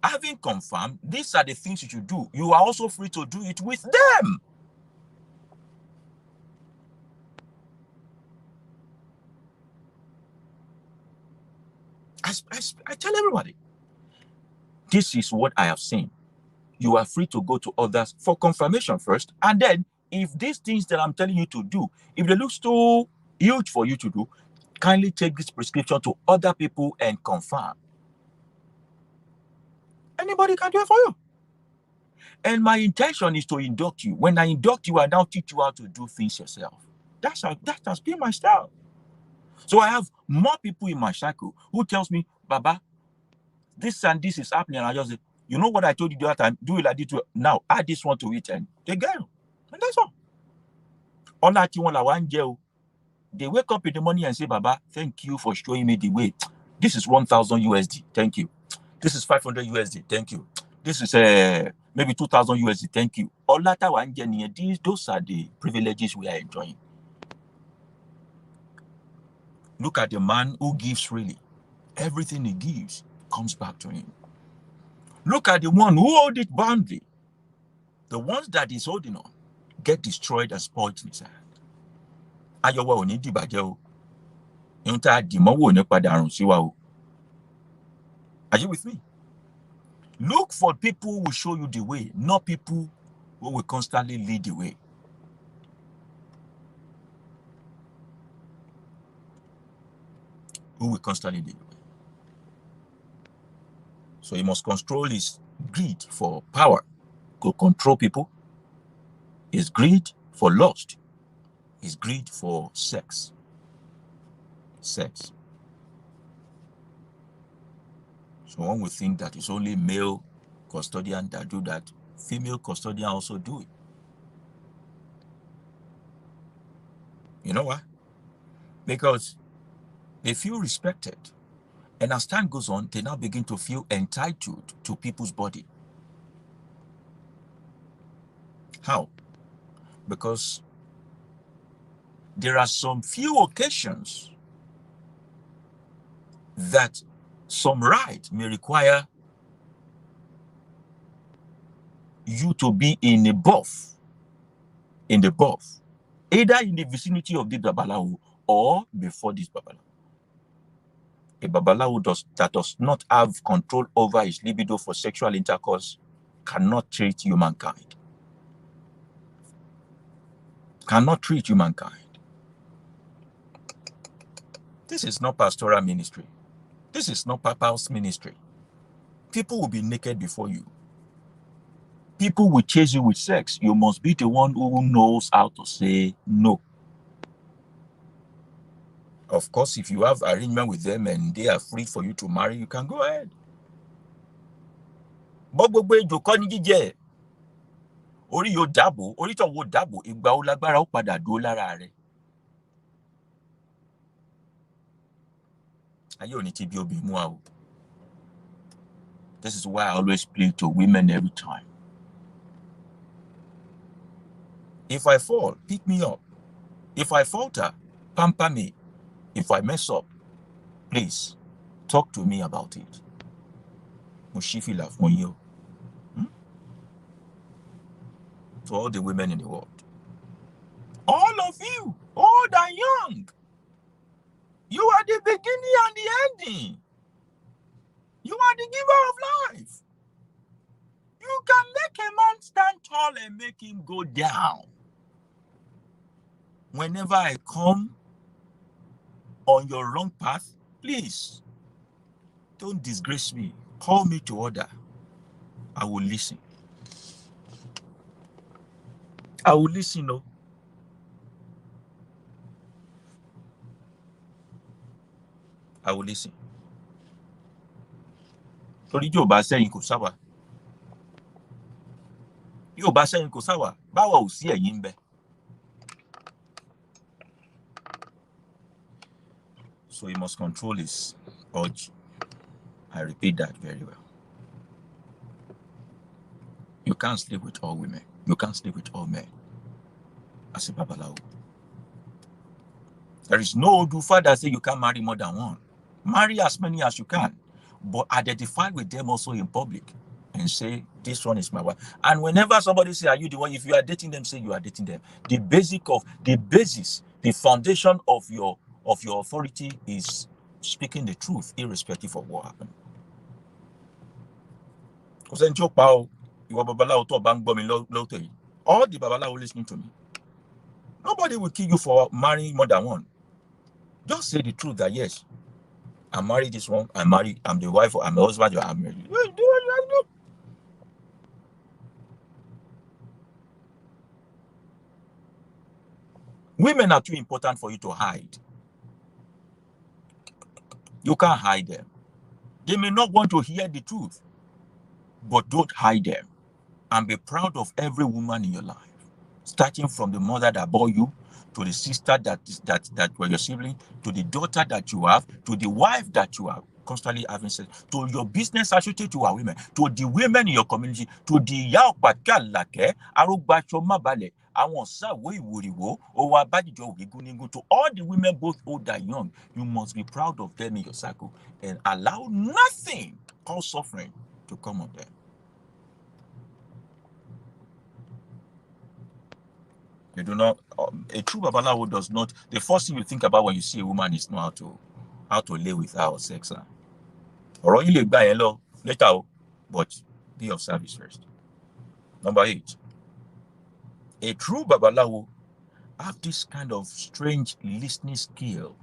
Having confirmed, these are the things you should do. You are also free to do it with them. I tell everybody, this is what I have seen. You are free to go to others for confirmation first. And then, if these things that I'm telling you to do, if they look too huge for you to do, kindly take this prescription to other people and confirm. Anybody can do it for you. And my intention is to induct you. When I induct you, I now teach you how to do things yourself. That has been my style. So I have more people in my cycle who tells me, Baba, this and this is happening. And I just say, you know what I told you the other time? Do it like this. Now add this one to it, and they go. And that's all. On that one jail. They wake up in the morning and say, Baba, thank you for showing me the way. This is 1,000 USD. Thank you. This is 500 USD. Thank you. This is maybe 2,000 USD. Thank you. All that one, those are the privileges we are enjoying. Look at the man who gives freely. Everything he gives comes back to him. Look at the one who holds it boundly. The ones that he's holding on get destroyed and spoiled in his hand. Are you with me? Look for people who will show you the way, not people who will constantly lead the way. Who will constantly lead the way. So he must control his greed for power, to control people, his greed for lust, his greed for sex. Sex. So one would think that it's only male custodian that do that. Female custodian also do it. You know why? Because they feel respected. And as time goes on, they now begin to feel entitled to people's body. How? Because there are some few occasions that some right may require you to be in a buff in the birth, either in the vicinity of the Babaláwo or before this Babaláwo. A Babaláwo that does not have control over his libido for sexual intercourse cannot treat humankind. Cannot treat humankind. This is not pastoral ministry. This is not papa's ministry. People will be naked before you. People will chase you with sex. You must be the one who knows how to say no. Of course, if you have arrangement with them and they are free for you to marry, you can go ahead. But gbogbo ejò kọ́ ní jíjẹ. Orí yóò dáàbò, orí tó wo dáàbò, ìgbà ó lágbára ó padà dúró lára rẹ̀. Ayé ò ní ti bí obì mú wa o. This is why I always plead to women every time. If I fall, pick me up. If I falter, pamper me. If I mess up, please talk to me about it. Mushifila for you. To all the women in the world. All of you, old and young. You are the beginning and the ending. You are the giver of life. You can make a man stand tall and make him go down. Whenever I come on your wrong path, please don't disgrace me. Call me to order. I will listen. I will listen, no. I will listen. Torí Yooba sẹ́yìn kò sáwà. Yooba sẹ́yìn kò sáwà. Báwa ò sí ẹ̀yin ńbẹ̀. So he must control his urge. I repeat that very well. You can't sleep with all women. You can't sleep with all men. As a Babaláwo. There is no Odufa that say you can't marry more than one. Marry as many as you can. But identify with them also in public. And say, this one is my wife. And whenever somebody say, are you the one? If you are dating them, say you are dating them. The basis, the foundation of your authority is speaking the truth, irrespective of what happened. All the Babaláwo listening to me. Nobody will kill you for marrying more than one. Just say the truth that yes, I married this one, I'm the wife, I'm the husband, I'm married. Women are too important for you to hide. You can't hide them. They may not want to hear the truth, but don't hide them. And be proud of every woman in your life. Starting from the mother that bore you, to the sister that were your sibling, to the daughter that you have, to the wife that you are constantly having sex, to your business associate to our women, to the women in your community, to the yaopakalake, arubachomabale, to all the women, both old and young. You must be proud of them in your circle and allow nothing called suffering to come on them. You do not, a true Babaláwo does not, the first thing you think about when you see a woman is know how to lay with her or sex her. Or you lay by hello later, but be of service first. Number 8. A true Babaláwo have this kind of strange listening skill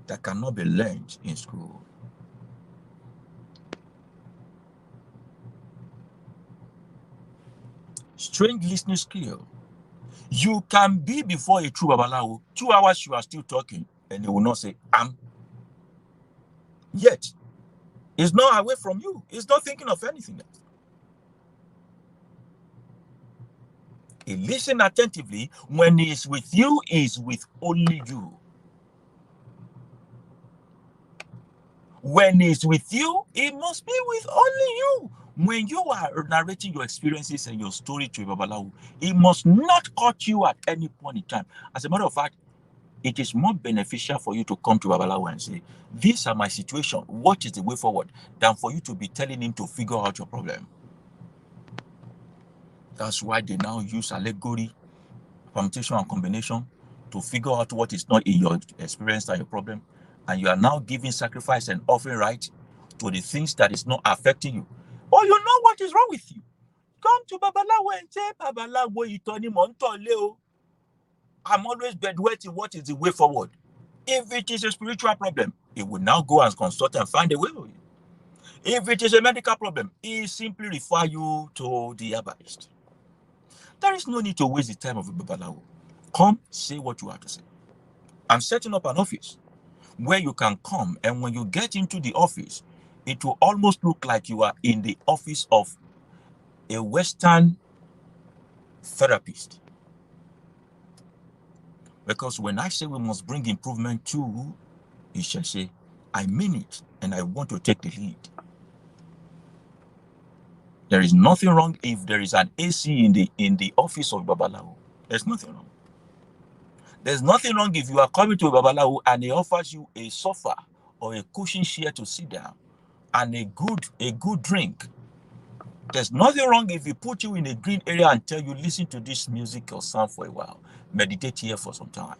that cannot be learned in school. Strange listening skill. You can be before a true Babaláwo, 2 hours you are still talking, and they will not say, Yet, it's not away from you. It's not thinking of anything else. He listens attentively. When he is with you, he is with only you. When he is with you, he must be with only you. When you are narrating your experiences and your story to a Babaláwo, he must not cut you at any point in time. As a matter of fact, it is more beneficial for you to come to Babaláwo and say, these are my situation, what is the way forward, than for you to be telling him to figure out your problem. That's why they now use allegory permutation and combination to figure out what is not in your experience and your problem, and you are now giving sacrifice and offering right to the things that is not affecting you. But you know what is wrong with you. Come to Babaláwo and say, Babaláwo, itoni mo ntole o. I'm always bedwetting. What is the way forward? If it is a spiritual problem, he will now go and consult and find a way for you. If it is a medical problem, he simply refer you to the herbalist. There is no need to waste the time of a Babaláwo. Come, say what you have to say. I'm setting up an office where you can come, and when you get into the office, it will almost look like you are in the office of a Western therapist. Because when I say we must bring improvement to, he shall say, I mean it, and I want to take the lead. There is nothing wrong if there is an AC in the office of Babaláwo. There's nothing wrong. There's nothing wrong if you are coming to Babaláwo and he offers you a sofa or a cushion chair to sit down and a good drink. There's nothing wrong if he put you in a green area and tell you, listen to this music or sound for a while. Meditate here for some time.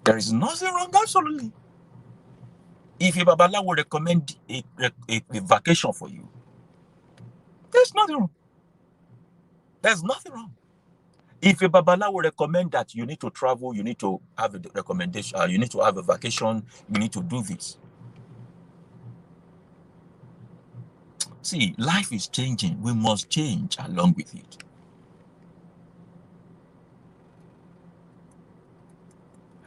There is nothing wrong, absolutely. If a Babaláwo recommend a vacation for you, there's nothing wrong. There's nothing wrong. If a Babaláwo recommend that you need to travel, you need to have a recommendation, you need to have a vacation, you need to do this. See, life is changing. We must change along with it.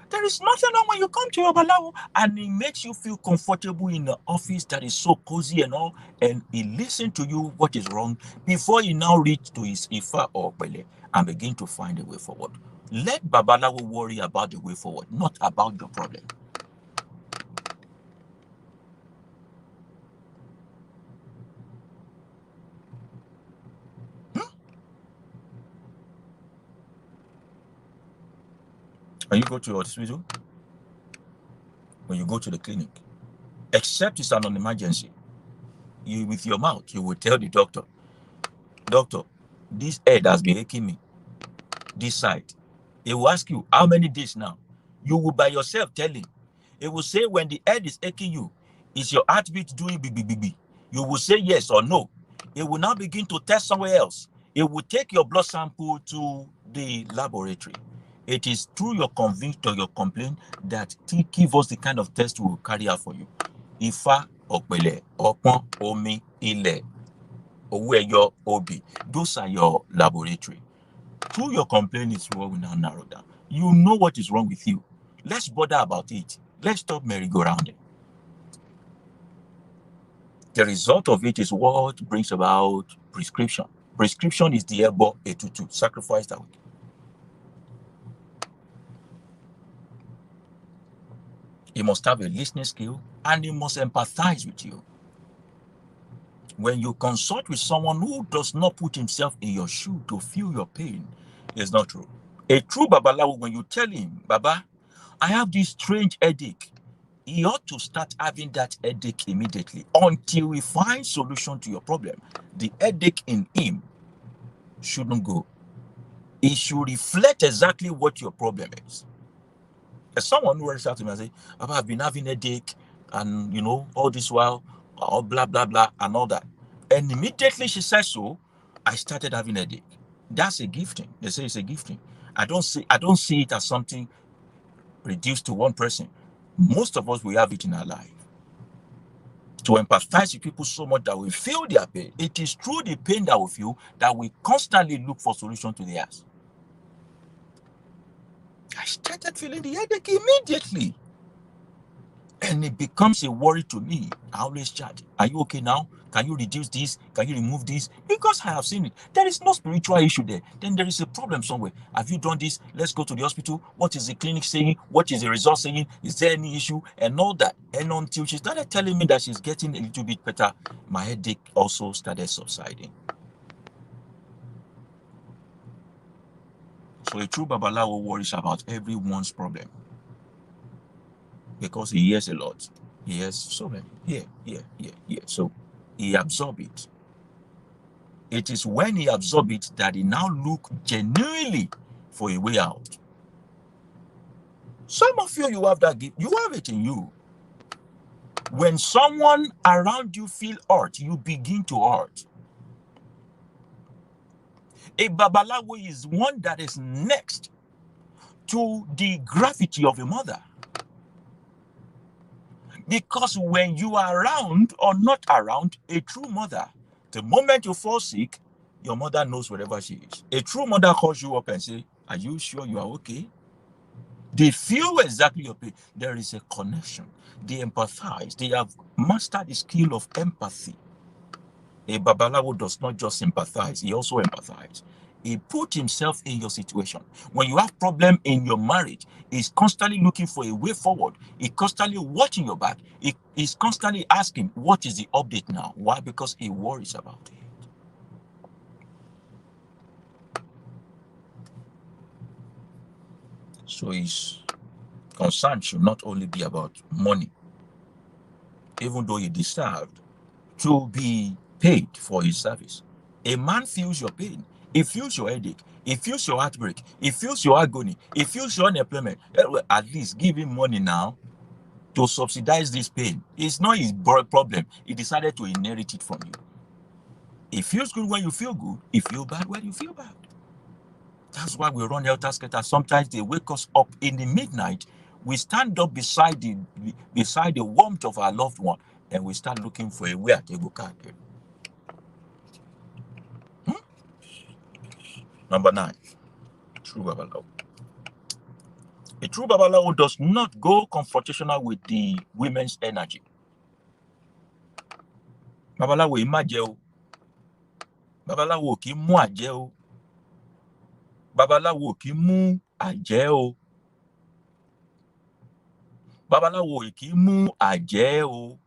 There is nothing wrong when you come to your Babaláwo and it makes you feel comfortable in the office that is so cozy and all, and he listens to you what is wrong before he now reach to his Ifa or Pele and begin to find a way forward. Let Babaláwo worry about the way forward, not about your problem. When you go to your hospital, when you go to the clinic, except it's an emergency, you with your mouth, you will tell the doctor, doctor, this head has been aching me, this side. He will ask you, how many days now? You will by yourself tell him. He will say, when the head is aching you, is your heartbeat doing BBBB? You will say yes or no. He will now begin to test somewhere else. He will take your blood sample to the laboratory. It is through your convict or your complaint that he give us the kind of test we will carry out for you. Ifa, Opele, Opon, Omi, Ile, Oweyo, Obi. Those are your laboratory. Through your complaint is what we now narrow down. You know what is wrong with you. Let's bother about it. Let's stop merry-go-rounding. The result of it is what brings about prescription. Prescription is the ebo etutu, sacrifice that week. You must have a listening skill and he must empathize with you. When you consult with someone who does not put himself in your shoe to feel your pain, it's not true. A true Babaláwo, when you tell him, Baba, I have this strange headache, he ought to start having that headache immediately until we find solution to your problem. The headache in him shouldn't go. It should reflect exactly what your problem is. As someone who reached out to me and say, Baba, I've been having a headache and all this while, all blah blah blah and all that. And immediately she said so, I started having a headache. That's a gifting. They say it's a gifting. I don't see it as something reduced to one person. Most of us, we have it in our life. To empathize with people so much that we feel their pain. It is through the pain that we feel that we constantly look for solution to theirs. I started feeling the headache immediately. And it becomes a worry to me. I always chat. Are you okay now? Can you reduce this? Can you remove this? Because I have seen it. There is no spiritual issue there. Then there is a problem somewhere. Have you done this? Let's go to the hospital. What is the clinic saying? What is the result saying? Is there any issue? And all that. And until she started telling me that she's getting a little bit better, my headache also started subsiding. So a true Babaláwo worries about everyone's problem. Because he hears a lot. He hears so many. Here. So he absorbs it. It is when he absorbs it that he now looks genuinely for a way out. Some of you have that gift. You have it in you. When someone around you feel hurt, you begin to hurt. A Babaláwo is one that is next to the gravity of a mother. Because when you are around or not around a true mother, the moment you fall sick, your mother knows wherever she is. A true mother calls you up and says, "Are you sure you are okay?" They feel exactly your pain. There is a connection. They empathize. They have mastered the skill of empathy. A Babaláwo does not just sympathize, he also empathizes. He put himself in your situation. When you have problem in your marriage, he's constantly looking for a way forward. He's constantly watching your back. He's constantly asking, what is the update now? Why? Because he worries about it. So his concern should not only be about money, even though he deserved to be paid for his service. A man feels your pain. He feels your headache. He feels your heartbreak. He feels your agony. He feels your unemployment. At least give him money now to subsidize this pain. It's not his problem. He decided to inherit it from you. It feels good when you feel good. It feels bad when you feel bad. That's why we run helter-skelter. Sometimes they wake us up in the midnight. We stand up beside the warmth of our loved one, and we start looking for a way to go. Number 9, true Babaláwo. A true Babaláwo does not go confrontational with the women's energy. Babaláwo yìí má jẹ́ o. Babaláwo kì í mú àjẹ́ o. Babaláwo kì í mú àjẹ́ o. Babaláwo kì í mú àjẹ́ o.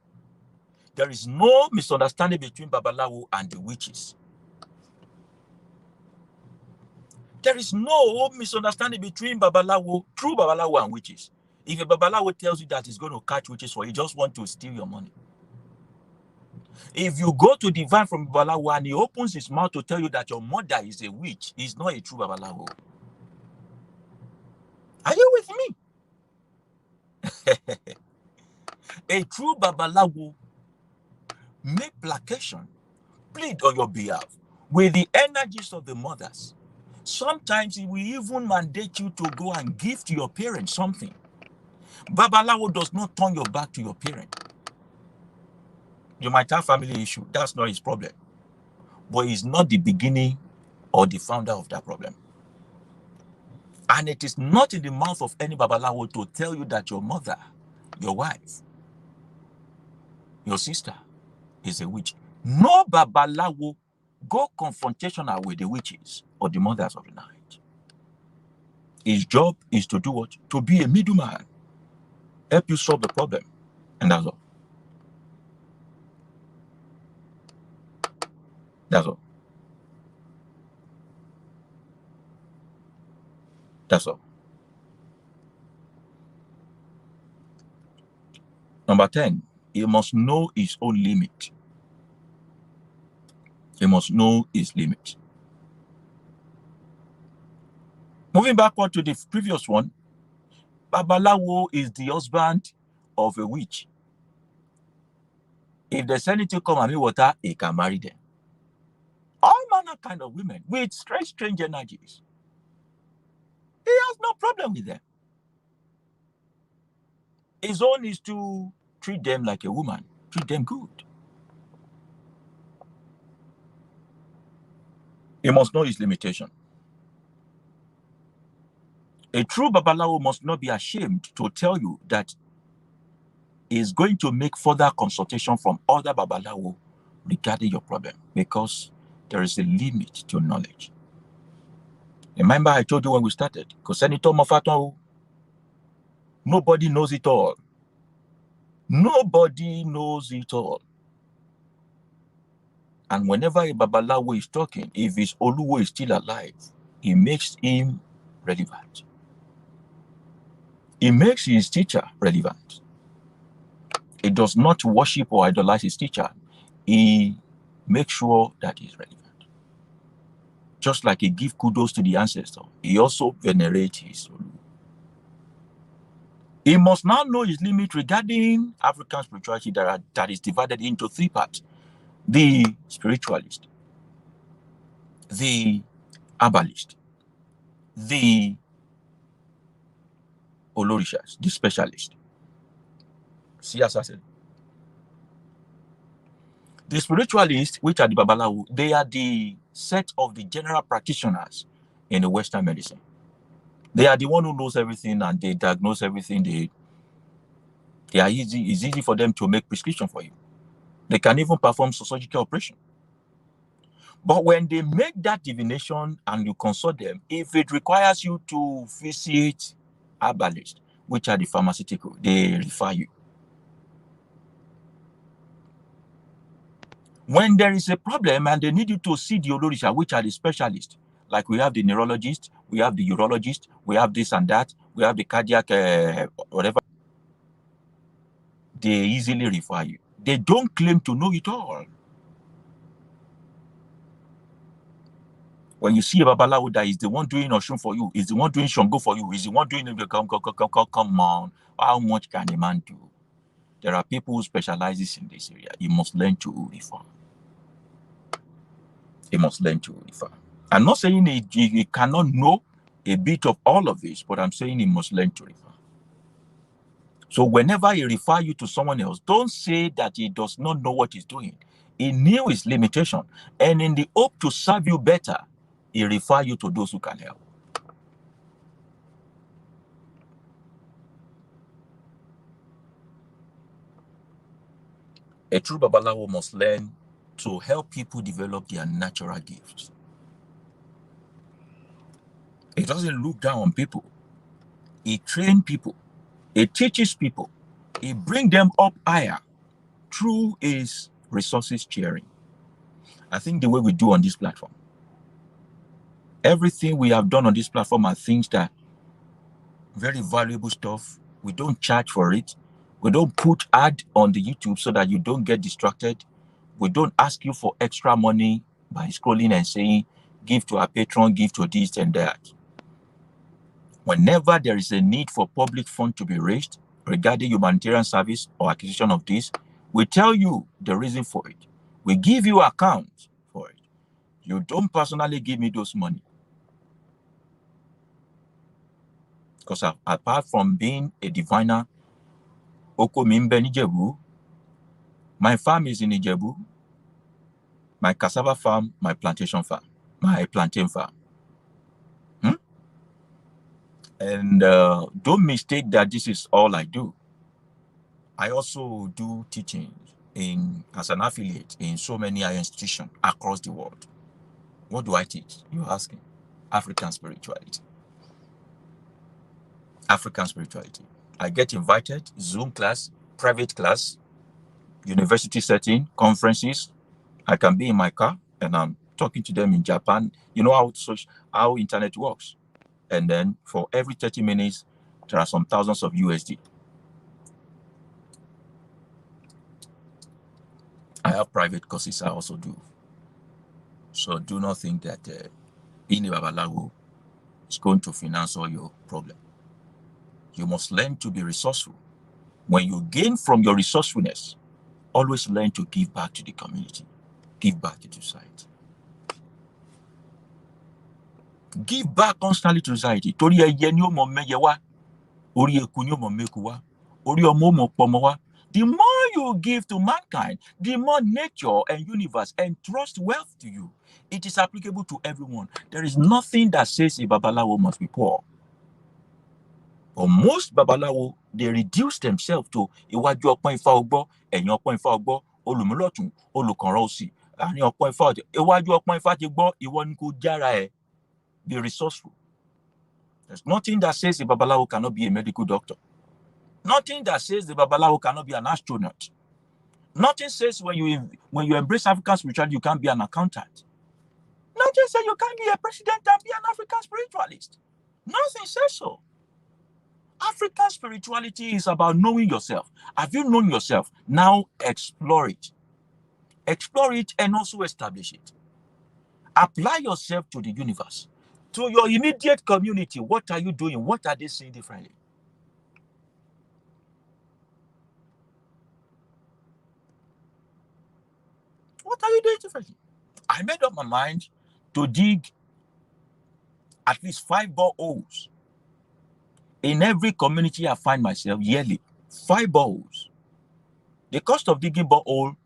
There is no misunderstanding between Babaláwo and the witches. There is no misunderstanding between Babaláwo, true Babaláwo, and witches. If a Babaláwo tells you that he's going to catch witches for you, he just wants to steal your money. If you go to divine from Babaláwo and he opens his mouth to tell you that your mother is a witch, he's not a true Babaláwo. Are you with me? A true Babaláwo make placation, plead on your behalf with the energies of the mothers. Sometimes he will even mandate you to go and give to your parents something. Babaláwo does not turn your back to your parent. You might have family issue. That's not his problem. But he's not the beginning or the founder of that problem. And it is not in the mouth of any Babaláwo to tell you that your mother, your wife, your sister is a witch. No Babaláwo go confrontational with the witches or the mothers of the night. His job is to do what? To be a middleman. Help you solve the problem. And that's all. That's all. That's all. Number 10, he must know his own limit. He must know his limit. Moving backward to the previous one, Babaláwo is the husband of a witch. If there's anything come and me water, he can marry them. All manner kind of women with strange energies. He has no problem with them. His own is to treat them like a woman, treat them good. He must know his limitation. A true Babaláwo must not be ashamed to tell you that he is going to make further consultation from other Babaláwo regarding your problem, because there is a limit to knowledge. Remember I told you when we started, nobody knows it all. Nobody knows it all. And whenever a Babaláwo is talking, if his Oluwo is still alive, he makes him relevant. He makes his teacher relevant. He does not worship or idolize his teacher. He makes sure that he's relevant. Just like he gives kudos to the ancestor, he also venerates his Olu. He must now know his limit regarding African spirituality that is divided into three parts: the spiritualist, the herbalist, the olorishas, the specialist. See, as I said, the spiritualists, which are the Babaláwo, they are the set of the general practitioners in the Western medicine. They are the one who knows everything and they diagnose everything. They are easy. It's easy for them to make prescription for you. They can even perform surgical operation. But when they make that divination and you consult them, if it requires you to visit herbalists, which are the pharmaceutical, they refer you. When there is a problem and they need you to see the Olorisha, which are the specialists, like we have the neurologist, we have the urologist, we have this and that, we have the cardiac, whatever, they easily refer you. They don't claim to know it all. When you see a Babaláwo that is the one doing Oshun for you, is the one doing Shango for you, is the one doing it, come on, how much can a man do? There are people who specializes in this area. You must learn to refer. He must learn to refer. I'm not saying he cannot know a bit of all of this, but I'm saying he must learn to refer. So whenever he refer you to someone else, don't say that he does not know what he's doing. He knew his limitation, and in the hope to serve you better, he refer you to those who can help. A true Babaláwo must learn to help people develop their natural gifts. He doesn't look down on people. He trains people. He teaches people. He brings them up higher through his resources sharing. I think the way we do on this platform. Everything we have done on this platform are things that very valuable stuff. We don't charge for it. We don't put ad on the YouTube so that you don't get distracted. We don't ask you for extra money by scrolling and saying, give to our patron, give to this and that. Whenever there is a need for public fund to be raised regarding humanitarian service or acquisition of this, we tell you the reason for it. We give you account for it. You don't personally give me those money. Because apart from being a diviner, Oko Mimbe Nijebu, my farm is in Ijebu, my cassava farm, my plantation farm, my plantain farm. And don't mistake that this is all I do. I also do teaching as an affiliate in so many higher institutions across the world. What do I teach? You're asking. African spirituality. African spirituality. I get invited, Zoom class, private class, university setting, conferences. I can be in my car and I'm talking to them in Japan. You know how internet works. And then for every 30 minutes, there are some thousands of USD. I have private courses I also do. So do not think that being a Babaláwo is going to finance all your problem. You must learn to be resourceful. When you gain from your resourcefulness, always learn to give back to the community. Give back to society. Give back constantly to society. Torí ẹyẹ ni ó mọ mẹ́yẹ wá, orí eku ni ó mọ mẹ́ku wá, orí ọmọ ó mọ pọmọ wá. The more you give to mankind, the more nature and universe entrust wealth to you. It is applicable to everyone. There is nothing that says a Babaláwo must be poor. But most Babaláwo, they reduce themselves to iwájú ọpọ́n ifá ọgbọ́, ẹ̀yìn ọpọ́n ifá ọgbọ́, olùmúlọ̀tún, olùkànrọ̀ òsì, àárín ọpọ́n ifá ọ̀tẹ̀, iwájú ọpọ́n ifá ti gbọ́, ìwọ ni kò jára ẹ̀. Be resourceful. There's nothing that says the Babaláwo cannot be a medical doctor. Nothing that says the Babaláwo cannot be an astronaut. Nothing says when you embrace African spirituality, you can't be an accountant. Nothing says you can't be a president and be an African spiritualist. Nothing says so. African spirituality is about knowing yourself. Have you known yourself? Now explore it. Explore it and also establish it. Apply yourself to the universe. To your immediate community, what are you doing? What are they seeing differently? What are you doing differently? I made up my mind to dig at least 5 boreholes in every community I find myself yearly. 5 boreholes. The cost of digging borehole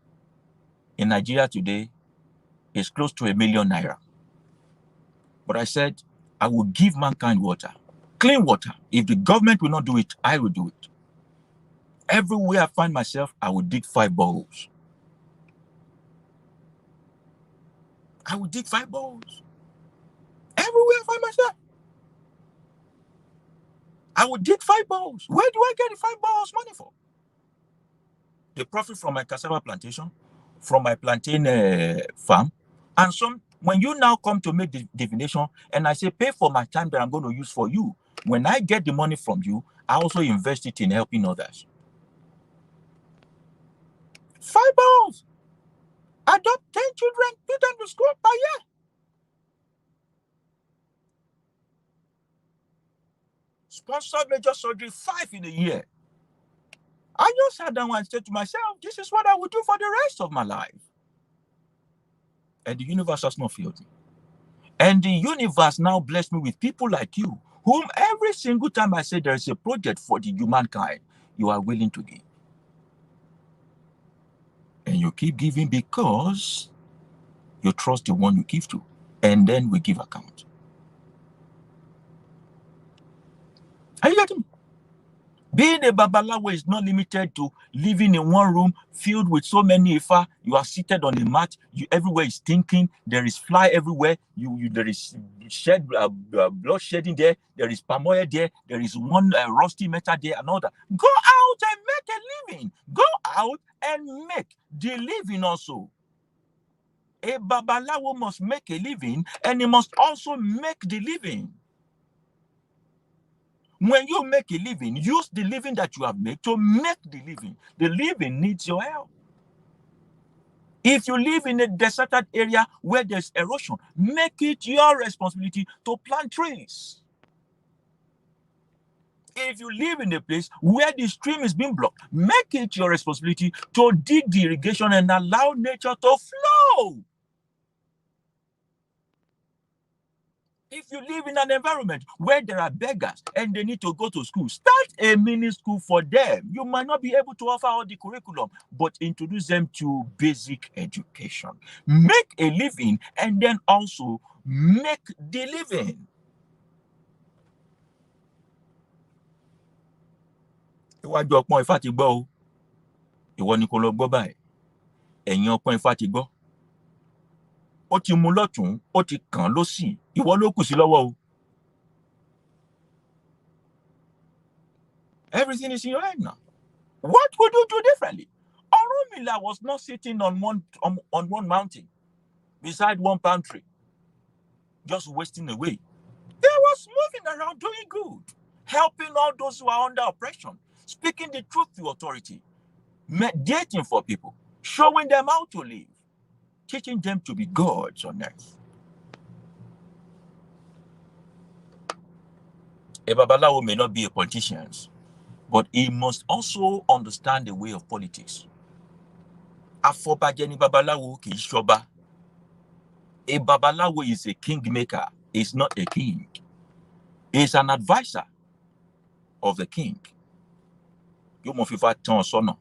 in Nigeria today is close to ₦1,000,000 naira. But I said, I will give mankind water, clean water. If the government will not do it, I will do it. Everywhere I find myself, I will dig 5 boreholes. I will dig 5 boreholes. Everywhere I find myself, I will dig 5 boreholes. Where do I get the 5 boreholes money for? The profit from my cassava plantation, from my plantain farm, and some. When you now come to make the divination, and I say, pay for my time that I'm going to use for you, when I get the money from you, I also invest it in helping others. 5 boreholes. Adopt 10 children, put them to school per year. Sponsor major surgery 5 in a year. I just sat down and said to myself, this is what I will do for the rest of my life. And the universe has not failed me. And the universe now blessed me with people like you, whom every single time I say there is a project for the humankind, you are willing to give. And you keep giving because you trust the one you give to. And then we give account. Are you getting me? Being a Babaláwo is not limited to living in one room filled with so many Ifa. You are seated on a mat. Everywhere is stinking. There is fly everywhere. There is blood shedding there. There is palm oil there. There is one rusty metal there. Another. Go out and make a living. Go out and make the living also. A Babaláwo must make a living, and he must also make the living. When you make a living, use the living that you have made to make the living. The living needs your help. If you live in a deserted area where there's erosion, make it your responsibility to plant trees. If you live in a place where the stream is being blocked, make it your responsibility to dig the irrigation and allow nature to flow. If you live in an environment where there are beggars and they need to go to school, start a mini school for them. You might not be able to offer all the curriculum, but introduce them to basic education. Make a living and then also make the living. Iwájú ọpọ́n Ifá ti gbọ́ o. Ìwọ ni kó lọ gbọ́ báyìí. Ẹ̀yìn ọpọ́n Ifá ti gbọ́. Ó ti mú lọ́tùn, ó ti kàn lósì. Ìwọ ló kù sí lọ́wọ́ o. Everything is in your hand now. What would you do differently? Orunmila was not sitting on one mountain beside one palm tree, just wasting away. They was moving around doing good, helping all those who are under oppression, speaking the truth to authority, mediating for people, showing them how to live, teaching them to be gods on earth. A Babaláwo may not be a politician, but he must also understand the way of politics. Afọbajẹ ni Babaláwo kì í ṣọba. A Babaláwo is a kingmaker. He's not a king. He's an advisor of the king. Yóò mọ fífa tán sọ́nà.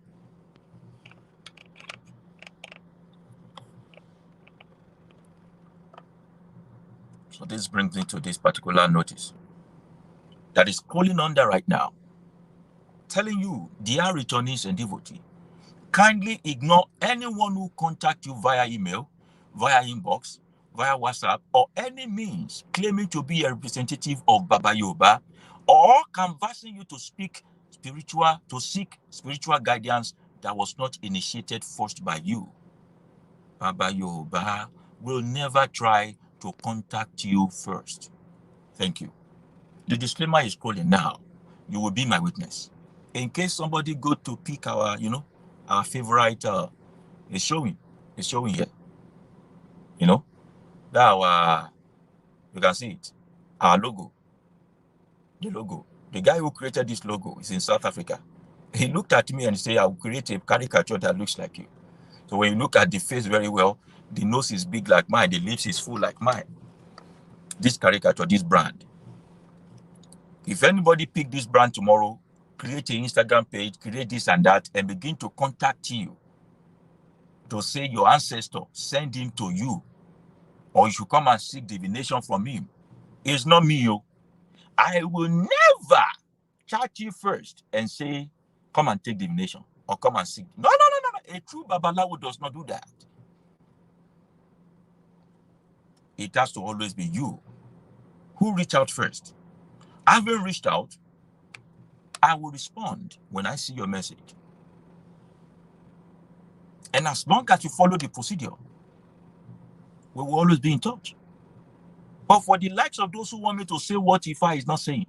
So this brings me to this particular notice that is calling under right now, telling you, dear returnees and devotees, kindly ignore anyone who contacts you via email, via inbox, via WhatsApp, or any means claiming to be a representative of Baba Yooba, or canvassing you to seek spiritual guidance that was not initiated first by you. Baba Yooba will never try to contact you first. Thank you. The disclaimer is calling now. You will be my witness. In case somebody go to pick our, our favorite, is showing here. That you can see it. Our logo. The logo. The guy who created this logo is in South Africa. He looked at me and said, I will create a caricature that looks like you. So when you look at the face very well, the nose is big like mine, the lips is full like mine. This caricature, this brand. If anybody pick this brand tomorrow, create an Instagram page, create this and that, and begin to contact you to say your ancestor send him to you, or you should come and seek divination from him, it's not me, yo. I will never chat you first and say, come and take divination or come and seek. No. A true Babaláwo does not do that. It has to always be you who reach out first. Having reached out, I will respond when I see your message. And as long as you follow the procedure, we will always be in touch. But for the likes of those who want me to say what Ifa is not saying,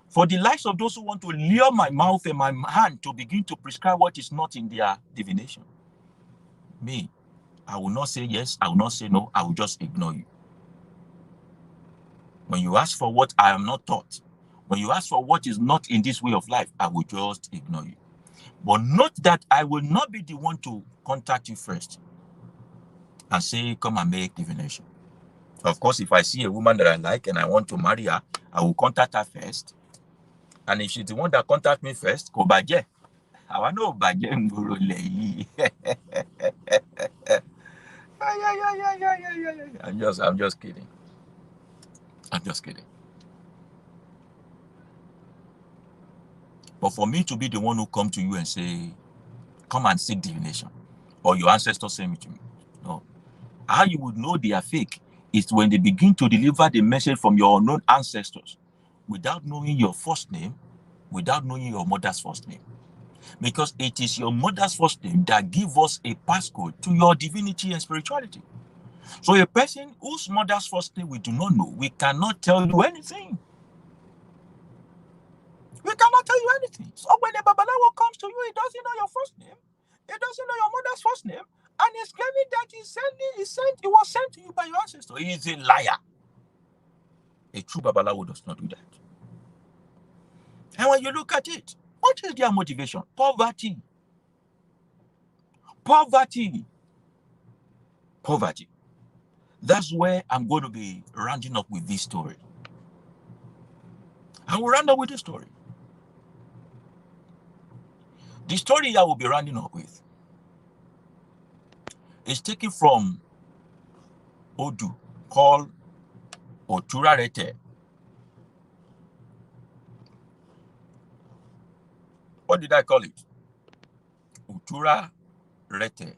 for the likes of those who want to lure my mouth and my hand to begin to prescribe what is not in their divination, me, I will not say yes, I will not say no, I will just ignore you. When you ask for what I am not taught, when you ask for what is not in this way of life, I will just ignore you. But note that I will not be the one to contact you first and say, come and make divination. Of course, if I see a woman that I like and I want to marry her, I will contact her first. And if she's the one that contact me first, go baje. I want to baje ngoro leyi. I'm just kidding. I'm just kidding. But for me to be the one who come to you and say, come and seek divination, or your ancestors send me to me, no. How you would know they are fake is when they begin to deliver the message from your unknown ancestors without knowing your first name, without knowing your mother's first name. Because it is your mother's first name that gives us a passcode to your divinity and spirituality. So a person whose mother's first name we do not know, we cannot tell you anything. We cannot tell you anything. So when a Babaláwo comes to you, he doesn't know your first name, he doesn't know your mother's first name, and he's claiming that it was sent to you by your ancestor. He is a liar. A true Babaláwo does not do that. And when you look at it, what is their motivation? Poverty. Poverty. Poverty. That's where I'm going to be rounding up with this story. I will round up with this story. The story I will be rounding up with is taken from Odu called Oturarete. What did I call it? Oturarete.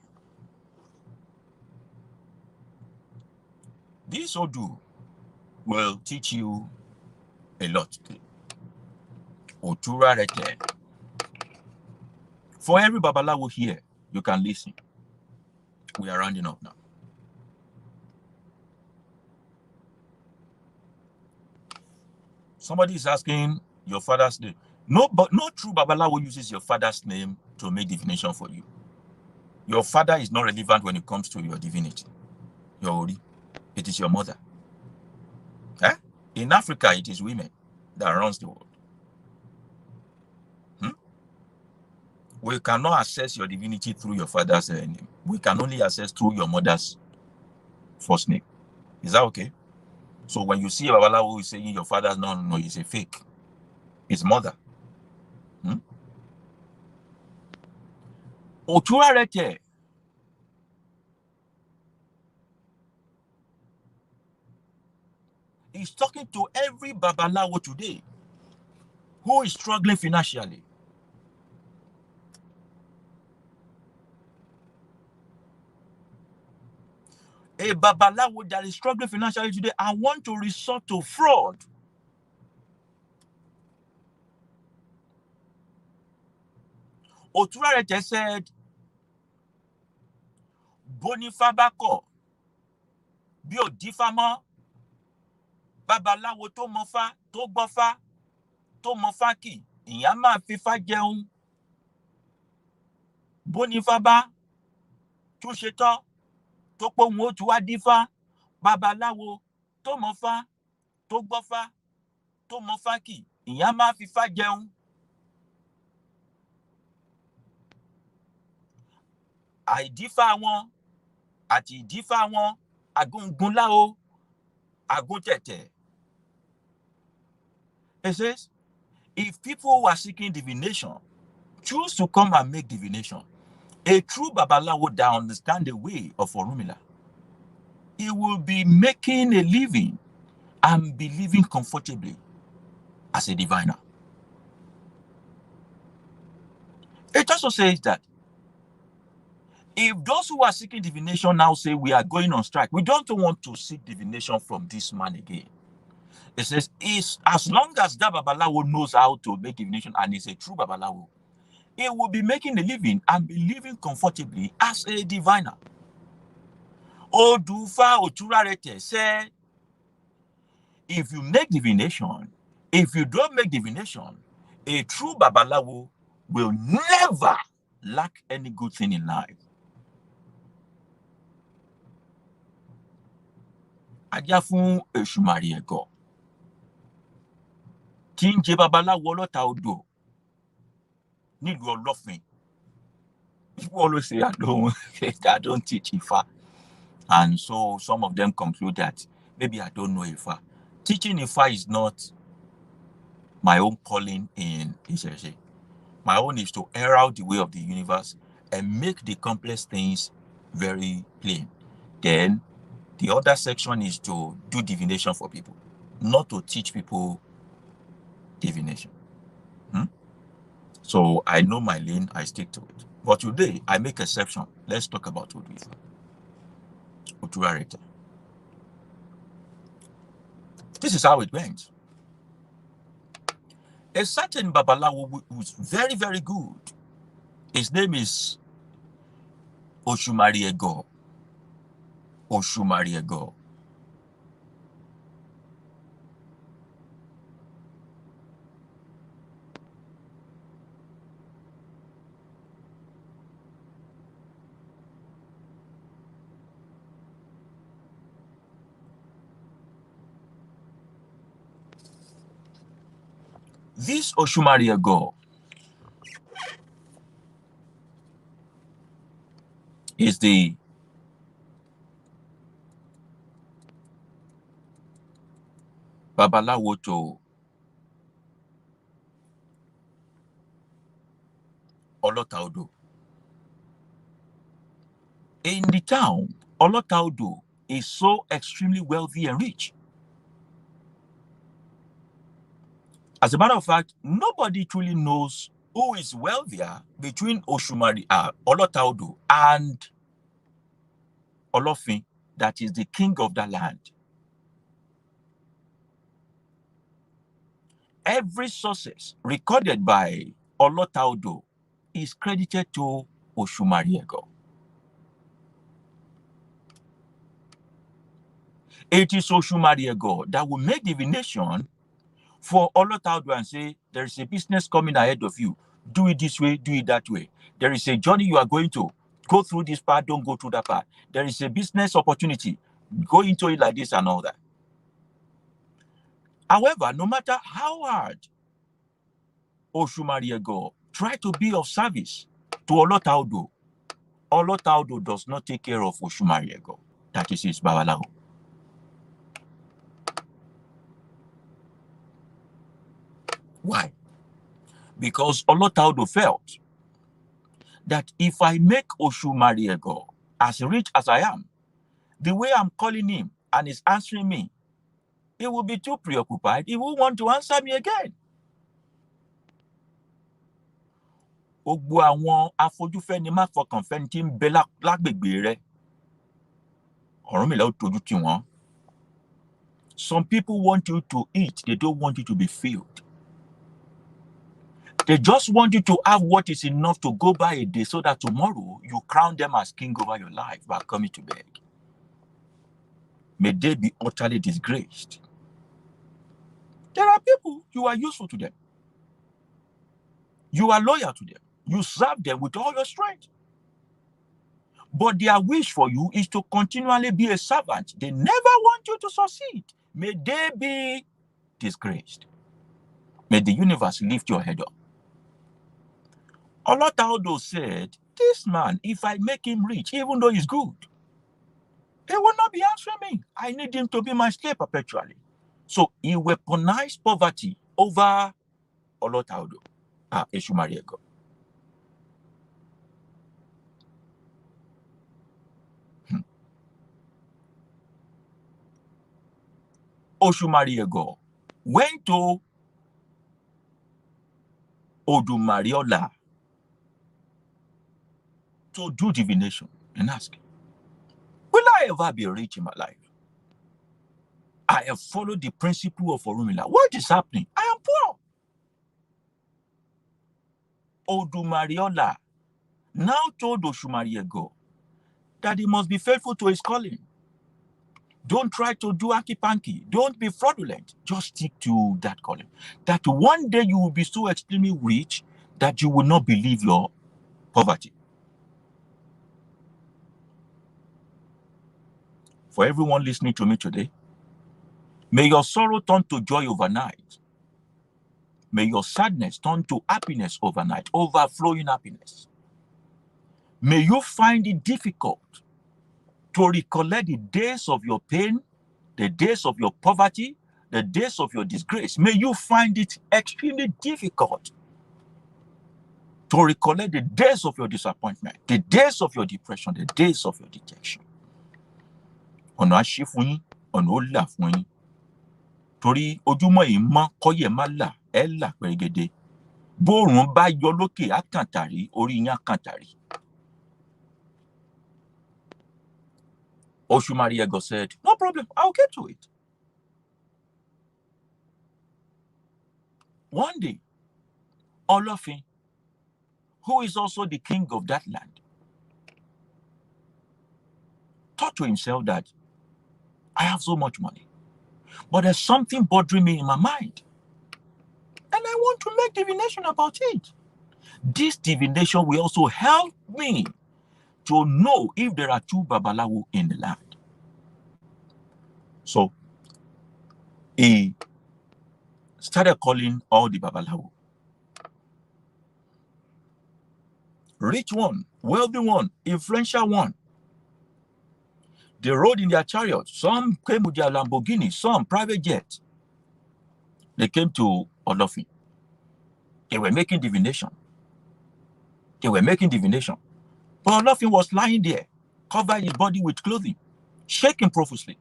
This Odu will teach you a lot today. Oturarete. For every Babaláwo here, you can listen. We are rounding up now. Somebody is asking your father's name. No true Babaláwo uses your father's name to make divination for you. Your father is not relevant when it comes to your divinity. Your Ori. It is your mother. Eh? In Africa, it is women that runs the world. We cannot access your divinity through your father's name. We can only access through your mother's first name. Is that okay? So when you see a Babaláwo who is saying your father's no, it's a fake. It's mother. Oturarete. He's talking to every Babaláwo today who is struggling financially. A Babaláwo that is struggling financially today and want to resort to fraud. Oturarete said, Bonifabako, bí ò dífá mọ́, Babaláwo tó mọfá, tó gbọ́fá, tó mọfá kì, ìyá máa fífá jẹun. Bonifaba, tó ṣetán, tó pé òun ó tún wá dífá, babaláwo tó mọ̀fá, tó gbọ́fá, tó mọ̀fá kì, ìyá máa fi fá jẹun. Àìdífá wọn àti ìdífá wọn, àgúngunlá o, àgúntẹ̀tẹ̀. It says, if people who are seeking divination choose to come and make divination, a true Babaláwo that understands the way of Orunmila, he will be making a living and be living comfortably as a diviner. It also says that if those who are seeking divination now say we are going on strike, we don't want to seek divination from this man again. It says, as long as that Babaláwo knows how to make divination and is a true Babaláwo, he will be making a living and be living comfortably as a diviner. Odufa Oturarete said, if you make divination, if you don't make divination, a true Babaláwo will never lack any good thing in life. Ajá fún Èṣùmàrè ẹ̀gọ́ tí ń jẹ babaláwo ọlọ́ta odò nílùú Ọlọ́fin. People always say, I don't teach Ifá. And so some of them conclude that maybe I don't know Ifá. Teaching Ifá is not my own calling in Ìṣẹ̀ṣe. My own is to air out the way of the universe and make the complex things very plain. Then the other section is to do divination for people, not to teach people divination. So I know my lane, I stick to it. But today, I make exception. Let's talk about Oduifa. Oturarete. This is how it went. A certain Babaláwo who's very, very good. His name is Òṣùmàrè ẹ̀gọ́. Òṣùmàrè ẹ̀gọ́. This Òṣùmàrè ẹ̀gọ́ is the Babaláwo to Ọlọ́ta Odò. In the town, Ọlọ́ta Odò is so extremely wealthy and rich. As a matter of fact, nobody truly knows who is wealthier between Ọlọ́ta Odò and Ọlọ́fin, that is the king of that land. Every success recorded by Ọlọ́ta Odò is credited to Òṣùmàrè ẹ̀gọ́. It is Òṣùmàrè ẹ̀gọ́ that will make divination for Ọlọ́ta Odò and say, there is a business coming ahead of you. Do it this way, do it that way. There is a journey you are going to. Go through this part, don't go through that part. There is a business opportunity. Go into it like this and all that. However, no matter how hard Òṣùmàrè ẹ̀gọ́ try to be of service to Ọlọ́ta Odò does not take care of Òṣùmàrè ẹ̀gọ́. That is his Babaláwo. Why? Because Ọlọ́ta Odò felt that if I make Òṣùmàrè ẹ̀gọ́ as rich as I am, the way I'm calling him and he's answering me, he will be too preoccupied. He won't want to answer me again. Gbogbo àwọn afojúfẹ́ni má fọkànfẹ́ni tí ń bẹ lágbègbè rẹ̀, Ọ̀rúnmìlà ó tójú tì wọ́n. Some people want you to eat. They don't want you to be filled. They just want you to have what is enough to go by a day so that tomorrow you crown them as king over your life by coming to bed. May they be utterly disgraced. There are people, you are useful to them. You are loyal to them. You serve them with all your strength. But their wish for you is to continually be a servant. They never want you to succeed. May they be disgraced. May the universe lift your head up. Olotaudo said, this man, if I make him rich, even though he's good, he will not be answering me. I need him to be my slave perpetually. So he weaponized poverty over Olotaudo. Eshumariego. Oshumariego went to Odumariola to do divination and ask, will I ever be rich in my life? I have followed the principle of Orunmila. What is happening? I am poor. Odumariola now told Oshumariego that he must be faithful to his calling. Don't try to do hanky-panky. Don't be fraudulent. Just stick to that calling. That one day you will be so extremely rich that you will not believe your poverty. For everyone listening to me today, may your sorrow turn to joy overnight. May your sadness turn to happiness overnight, overflowing happiness. May you find it difficult to recollect the days of your pain, the days of your poverty, the days of your disgrace. May you find it extremely difficult to recollect the days of your disappointment, the days of your depression, the days of your dejection. Ọ̀nà àṣì fún yín, ọ̀nà ó là fún yín. Torí ojúmọ́ yìí mọ́ kọ́yẹ̀ má là, ẹ́ là pẹ̀rẹ̀gẹ̀dẹ̀. Bóòrùn bá yọ lókè á kàn tàrí, orí yín á kàn tàrí. Oshumariego said, no problem, I'll get to it. One day, Olofin, who is also the king of that land, thought to himself that I have so much money, but there's something bothering me in my mind, and I want to make divination about it. This divination will also help me to know if there are two Babaláwo in the land. So he started calling all the Babaláwo. Rich one, wealthy one, influential one. They rode in their chariots. Some came with their Lamborghini, some private jets. They came to Olofin. They were making divination. But Olofin was lying there, covered his body with clothing, shaking profusely.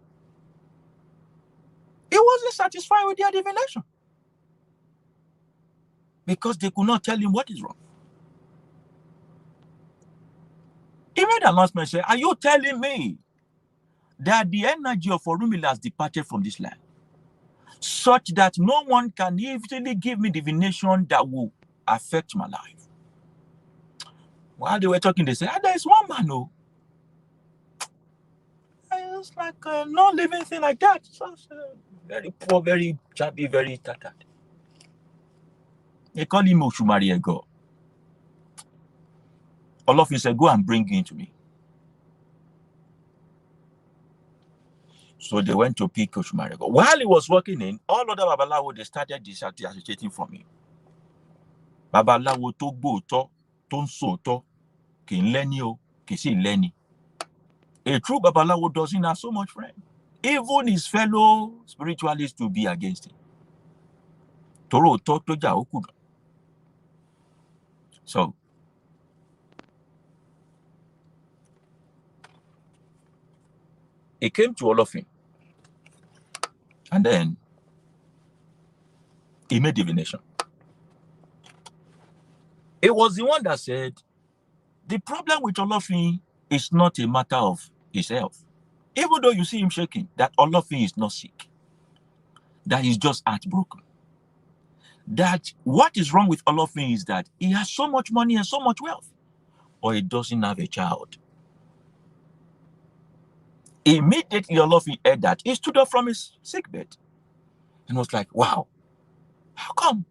He wasn't satisfied with their divination because they could not tell him what is wrong. He made an announcement, saying, are you telling me that the energy of Orunmila has departed from this land, such that no one can easily give me divination that will affect my life? While they were talking, they said, there is one man, oh. It's like a non-living thing like that. So, very poor, very chubby, very tattered. They call him Oshumariego. Olofin said, go and bring him to me. So they went to pick Oshumariego. While he was walking in, all other Babaláwo, they started disassociating from him. Babaláwo tó gbóòtọ́, tó ń sòótọ́, kì í lẹ́ni o, kì í sì lẹ́ni. A true Babaláwo doesn't have so much friend. Even his fellow spiritualists to be against him. Toro tó jà ó kùnà. So he came to Olofin, and then he made divination. It was the one that said, the problem with Olofin is not a matter of his health. Even though you see him shaking, that Olofin is not sick. That he's just heartbroken. That what is wrong with Olofin is that he has so much money and so much wealth, or he doesn't have a child. Immediately Olofin heard that, he stood up from his sickbed and was like, wow, how come?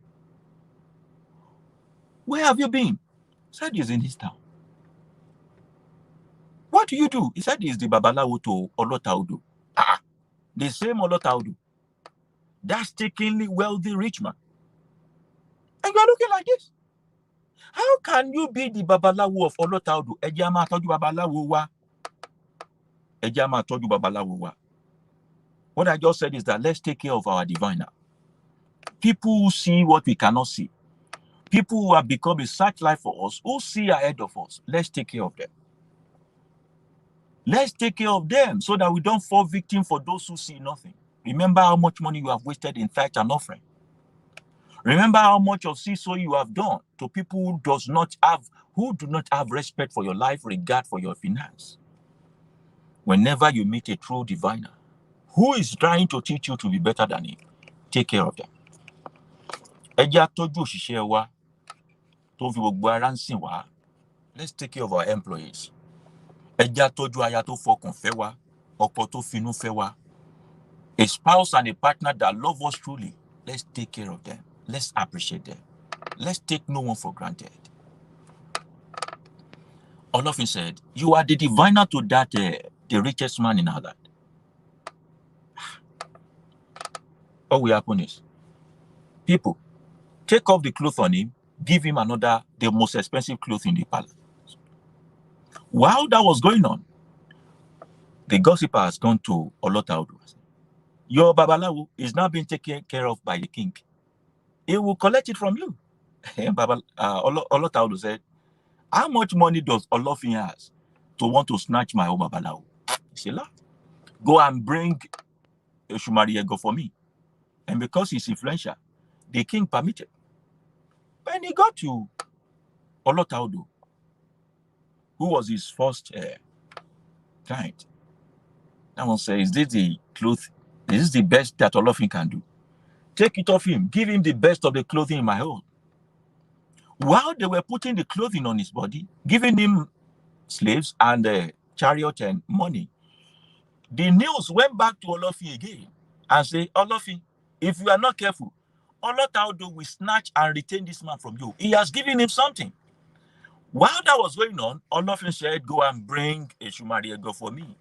Where have you been? Said he's in his town. do you do? He said, it's the Babaláwo to Olotaudo. The same Olotaudo. That's taking wealthy rich man. And you are looking like this. How can you be the Babaláwo of Olotaudo? Ejama told you Babaláwo wa. Ejama told you Babaláwo wa. What I just said is that let's take care of our diviner. People who see what we cannot see. People who have become a searchlight for us, who see ahead of us. Let's take care of them. Let's take care of them so that we don't fall victim for those who see nothing. Remember how much money you have wasted in tithe and offering. Remember how much of seesaw you have done to people who do not have respect for your life, regard for your finance. Whenever you meet a true diviner who is trying to teach you to be better than him, take care of them. Let's take care of our employees. A spouse and a partner that love us truly, let's take care of them. Let's appreciate them. Let's take no one for granted. Olofin said, you are the diviner to that, the richest man in our land. What will happen is, people, take off the clothes on him, give him the most expensive clothes in the palace. While that was going on, the gossiper has gone to Olotaudo. Your Babaláwo is now being taken care of by the king. He will collect it from you. Olotaudo said, how much money does Olofin has to want to snatch my own Babaláwo? He said, go and bring Shumariego for me. And because he's influential, the king permitted. When he got to Olotaudo, who was his first client, that one said, is this the cloth? This is the best that Olofin can do. Take it off him. Give him the best of the clothing in my home. While they were putting the clothing on his body, giving him slaves and chariot and money, the news went back to Olofin again and said, Olofin, if you are not careful, Olotaudo will snatch and retain this man from you. He has given him something. While that was going on, Olofin said, go and bring a Shumariego for me.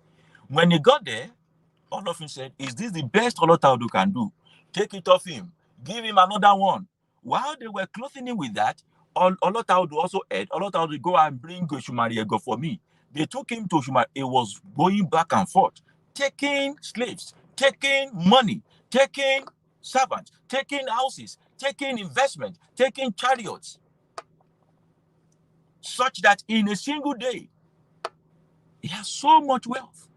When he got there, Olofin said, is this the best Olotaudo can do? Take it off him. Give him another one. While they were clothing him with that, Olotaudo also said, Olotaudo, go and bring a Shumariego for me. They took him to Shumariego. It was going back and forth, taking slaves, taking money, taking servants, taking houses, taking investment, taking chariots, such that in a single day, he has so much wealth.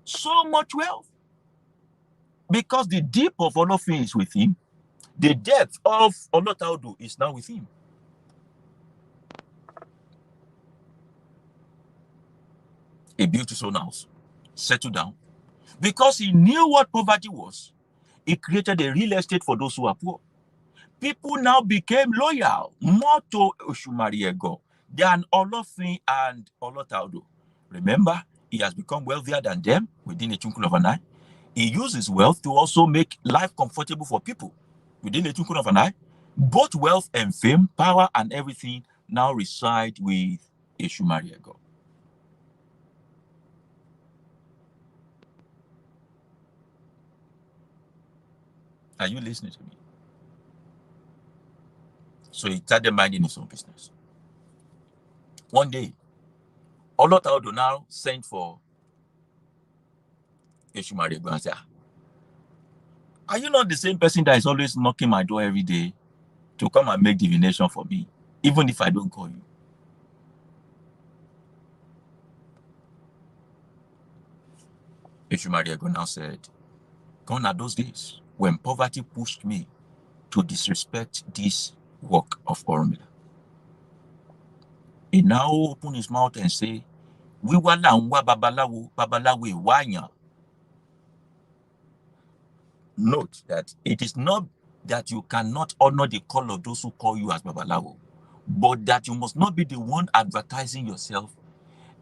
So much wealth. Because the deep of Olofin is with him, the depth of Olotaudo is now with him. He built his own house, settled down. Because he knew what poverty was, he created a real estate for those who are poor. People now became loyal more to Shumariego than Olofin and Olotaudo. Remember, he has become wealthier than them within a twinkle of an eye. He uses wealth to also make life comfortable for people within a twinkle of an eye. Both wealth and fame, power and everything now reside with Shumariego. Are you listening to me? So he started minding his own business. One day, Olotaudo now sent for Shumariego and said, are you not the same person that is always knocking my door every day to come and make divination for me, even if I don't call you? Shumariego now said, gone are those days when poverty pushed me to disrespect this work of Oromila. He now opened his mouth and say, Wiwa la nwa Babaláwo, Babaláwo iwanya. Note that it is not that you cannot honor the call of those who call you as Babaláwo, but that you must not be the one advertising yourself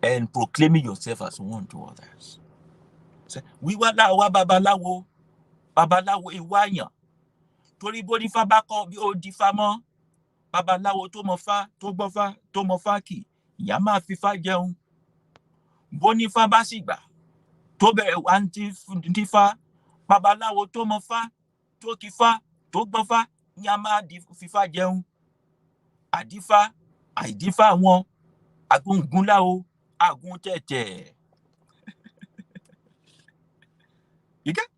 and proclaiming yourself as one to others. Say, Wiwa la nwa Babaláwo, Babaláwo iwanya. Torí body fa bá kọ́ bí ó di fa mọ́. Babaláwo tó mọ fá, tó gbọ́ fá, tó mọ fá kì. ìyá máa fífá jẹun. Bónífá bá sì gbà tó bẹ̀rẹ̀ wá ń dífá, babaláwo tó mọfá, tó kífá, tó gbọ́fá, ìyá máa fífá jẹun. Àdífá, àìdífá wọn, agúngúnláwo, agún tẹ̀tẹ̀. You get?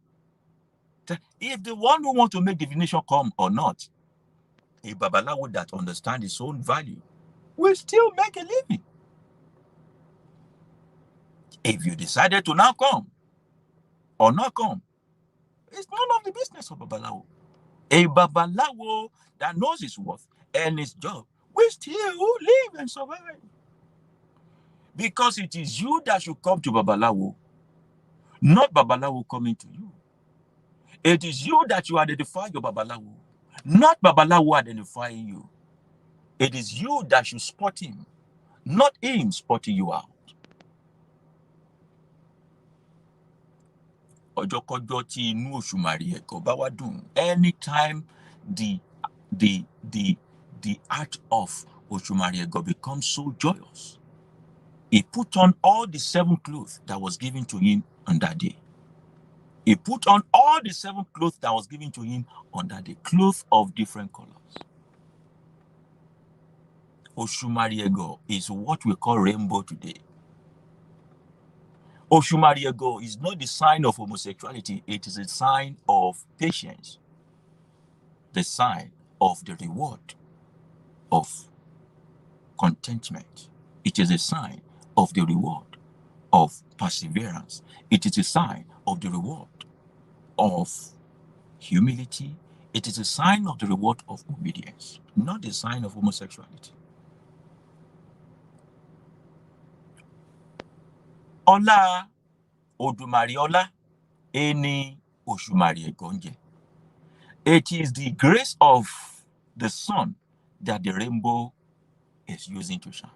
If the one who wants to make divination come or not, a Babaláwo that understands his own value will still make a living. If you decided to now come or not come, it's none of the business of Babaláwo. A Babaláwo that knows his worth and his job will still live and survive. Because it is you that should come to Babaláwo, not Babaláwo coming to you. It is you that you identify your Babaláwo, not Babaláwo identifying you. It is you that should spot him, not him spotting you out. Ọjọ́kọ́jọ́ tí inú Òṣùmàrè ẹ̀kọ́ bá wá dùn, anytime the heart of Òṣùmàrè ẹ̀kọ́ becomes so joyous, he put on all the 7 clothes that was given to him on that day. He put on all the 7 clothes that was given to him on that day, clothes of different colors. Òṣùmàrè ẹ̀kọ́ is what we call rainbow today. Òṣùmàrè ẹ̀kọ́ is not the sign of homosexuality, it is a sign of patience, the sign of the reward of contentment. It is a sign of the reward of perseverance. It is a sign of the reward of humility. It is a sign of the reward of obedience, not the sign of homosexuality. Ọlá Odùmarè ọlá ẹni Òṣùmàrè ẹ̀kọ́ ń jẹ. It is the grace of the sun that the rainbow is using to shine.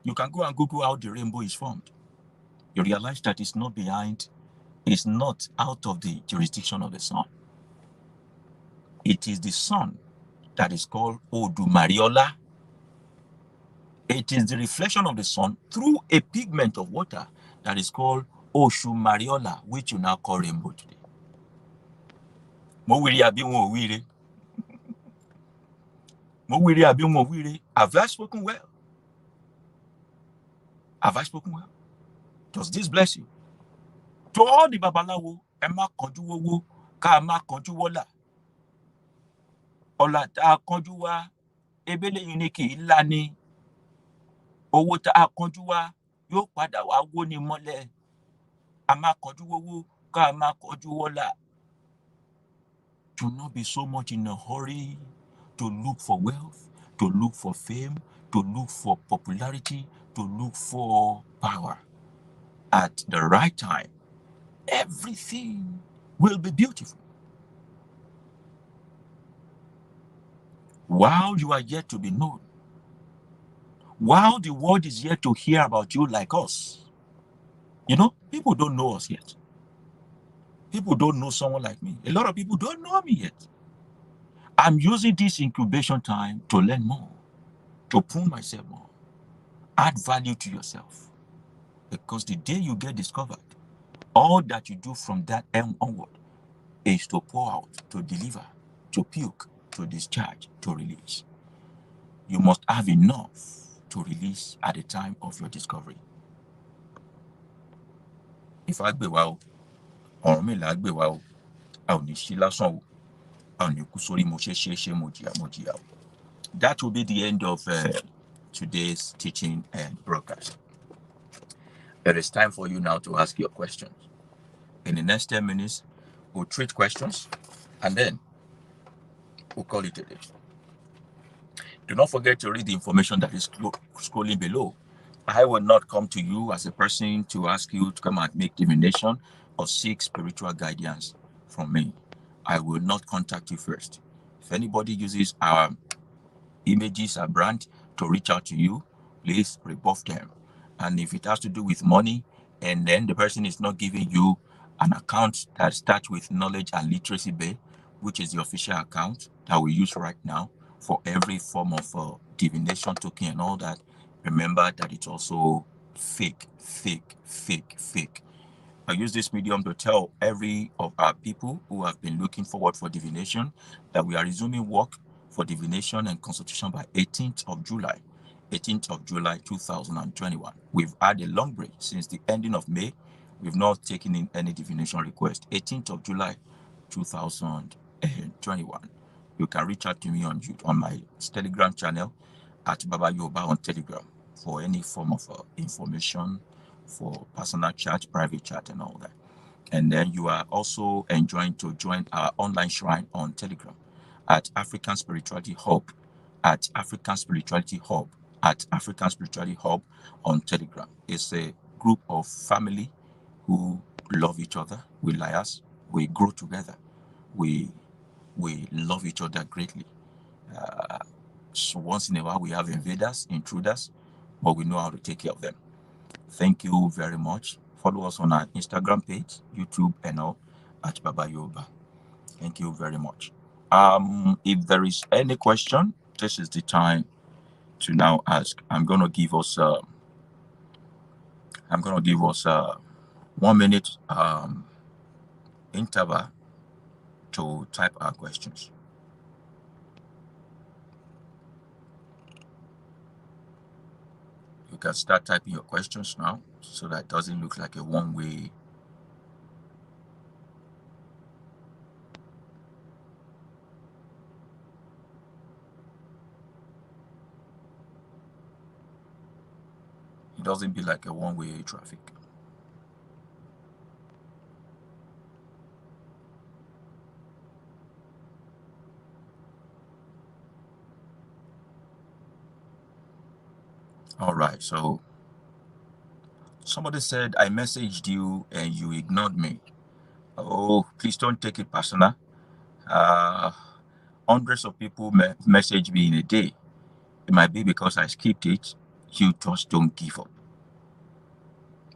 You can go and Google how the rainbow is formed. You realize that it's not out of the jurisdiction of the sun. It is the sun that is called Odùmarè ọlá. It is the reflection of the sun through a pigment of water that is called Òṣùmàrè ọlá, which you now call rainbow today. Mo wíri àbí wọn ò wíre? Mo wíri àbí wọn ò wíre? Have I spoken well? Have I spoken well? Does this bless you? To all the Babaláwo, ẹ má kánjú wówó, ká má kánjú wọ́lá. Ọlá tá a kánjú wá, ebélé yìí ni kì í lá ní. Owó tá a kánjú wá, yóò padà wá wó ni mọ́lẹ̀. A má kánjú wówó, ká má kánjú wọ́lá. Do not be so much in a hurry to look for wealth, to look for fame, to look for popularity, to look for power. At the right time, everything will be beautiful. While you are yet to be known, while the world is yet to hear about you like us, you know, people don't know us yet. People don't know someone like me. A lot of people don't know me yet. I'm using this incubation time to learn more, to prune myself more, add value to yourself. Because the day you get discovered, all that you do from that end onward is to pour out, to deliver, to puke, to discharge, to release. You must have enough to release at the time of your discovery. If I be well, or me like be well, I'll need Sheila song. I'll need Kusori Moshe Mojia. That will be the end of today's teaching and broadcast. It is time for you now to ask your questions. In the next 10 minutes, we'll treat questions and then we'll call it a day. Do not forget to read the information that is scrolling below. I will not come to you as a person to ask you to come and make divination or seek spiritual guidance from me. I will not contact you first. If anybody uses our images, our brand to reach out to you, please rebuff them. And if it has to do with money, and then the person is not giving you an account that starts with Knowledge and Literacy Bay, which is the official account that we use right now for every form of divination token and all that, remember that it's also fake. I use this medium to tell every of our people who have been looking forward for divination that we are resuming work for divination and consultation by 18th of July. 18th of July 2021. We've had a long break since the ending of May. We've not taken in any divination request. 18th of July 2021. You can reach out to me on my Telegram channel at Yooba on Telegram for any form of information, for personal chat, private chat, and all that. And then you are also enjoying to join our online shrine on Telegram at African Spirituality Hub, at African Spirituality Hub, at African Spirituality Hub on Telegram. It's a group of family who love each other. We liars. We grow together. We love each other greatly. So once in a while we have invaders, intruders, but we know how to take care of them. Thank you very much. Follow us on our Instagram page, YouTube, and all at Baba Yooba. Thank you very much. If there is any question, this is the time to now ask. I'm gonna give us 1 minute interval to type our questions. You can start typing your questions now so that it doesn't look like a one-way. It doesn't be like a one-way traffic. All right, so somebody said I messaged you and you ignored me. Oh, please don't take it personal. Hundreds of people message me in a day. It might be because I skipped it. You just don't give up.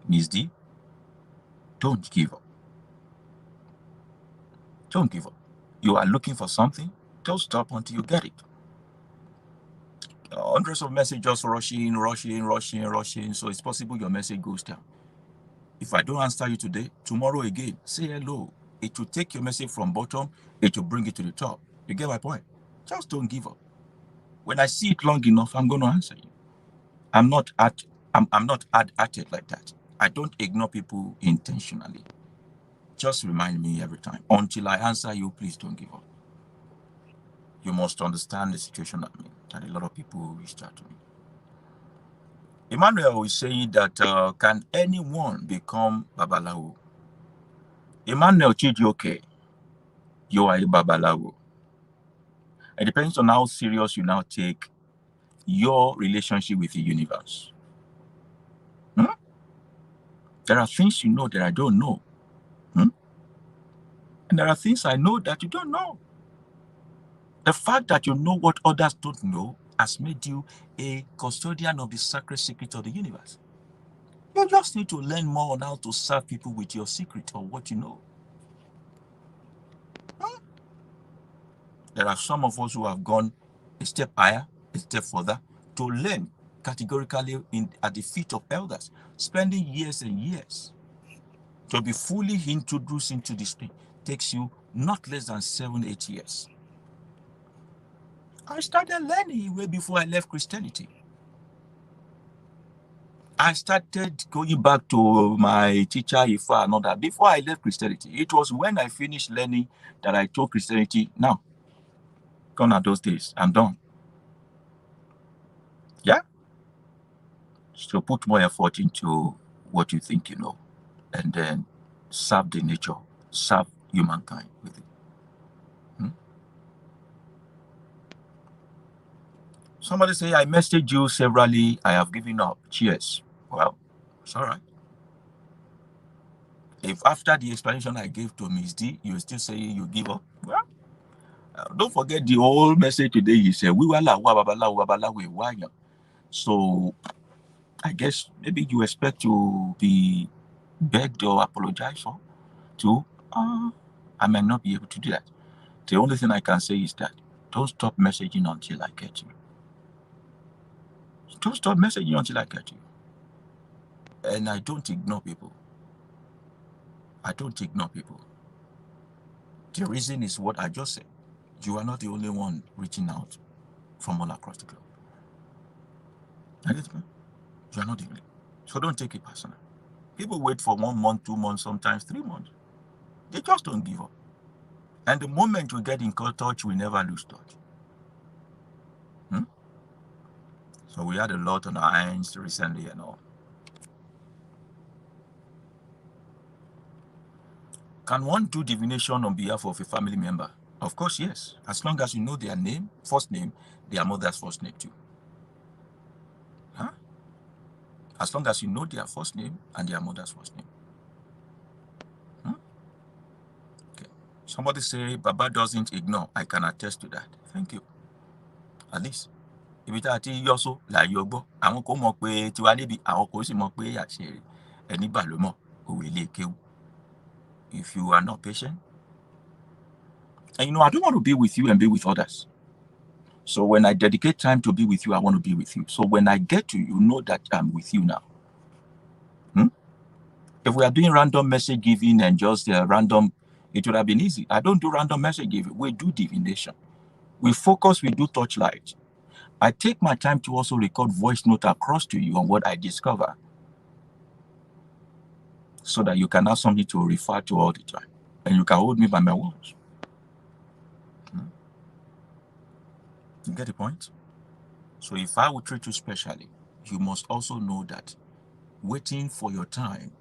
Miss D, don't give up. Don't give up. You are looking for something, don't stop until you get it. Hundreds of messages rushing, so it's possible your message goes down. If I don't answer you today, tomorrow again, say hello. It will take your message from bottom, it will bring it to the top. You get my point? Just don't give up. When I see it long enough, I'm going to answer you. I'm not at it like that. I don't ignore people intentionally. Just remind me every time. Until I answer you, please don't give up. You must understand the situation I'm in, that a lot of people reached out to me. Emmanuel is saying that can anyone become Babaláwo? Emmanuel Chijioke, you are a Babaláwo. It depends on how serious you now take your relationship with the universe. There are things you know that I don't know. And there are things I know that you don't know. The fact that you know what others don't know has made you a custodian of the sacred secret of the universe. You just need to learn more on how to serve people with your secret or what you know. There are some of us who have gone a step higher, a step further, to learn categorically at the feet of elders, spending years and years. To be fully introduced into this thing takes you not less than 7-8 years. I started learning way before I left Christianity. I started going back to my teacher Ifa and all that before I left Christianity. It was when I finished learning that I told Christianity, now, gone are those days, I'm done. Yeah? So put more effort into what you think you know, and then serve the nature, serve humankind with it. Somebody say, I messaged you severally, I have given up. Cheers. Well, it's all right. If after the explanation I gave to Miss D, you still say you give up, well, don't forget the whole message today. He said, we were Babaláwo. So I guess maybe you expect to be begged or apologized for too. I may not be able to do that. The only thing I can say is that don't stop messaging until I get you. Don't stop messaging until I get you. And I don't ignore people. I don't ignore people. The reason is what I just said. You are not the only one reaching out from all across the globe. I get me? You are not the only. So don't take it personal. People wait for 1 month, 2 months, sometimes 3 months. They just don't give up. And the moment we get in touch, we never lose touch. Hmm? So we had a lot on our hands recently and all. Can one do divination on behalf of a family member? Of course, yes. As long as you know their name, first name, their mother's first name too. Huh? As long as you know their first name and their mother's first name. Hmm? Okay. Somebody say Baba doesn't ignore. I can attest to that. Thank you. At least. Ibi tá a ti yọ so láàyè ọgbọ́. Àwọn kò mọ̀ pé tiwa níbi, àwọn kò sì mọ̀ pé àṣẹ ẹni bà ló mọ̀ òwe lè kéwù. If you are not patient, and you know, I don't want to be with you and be with others. So when I dedicate time to be with you, I want to be with you. So when I get to you, know that I'm with you now. Hmm? If we are doing random message giving and just random, it would have been easy. I don't do random message giving. We do divination. We focus, we do touchlight. I take my time to also record voice note across to you on what I discover so that you can have something to refer to all the time. And you can hold me by my words. Hmm? You get the point? So if I will treat you specially, you must also know that waiting for your time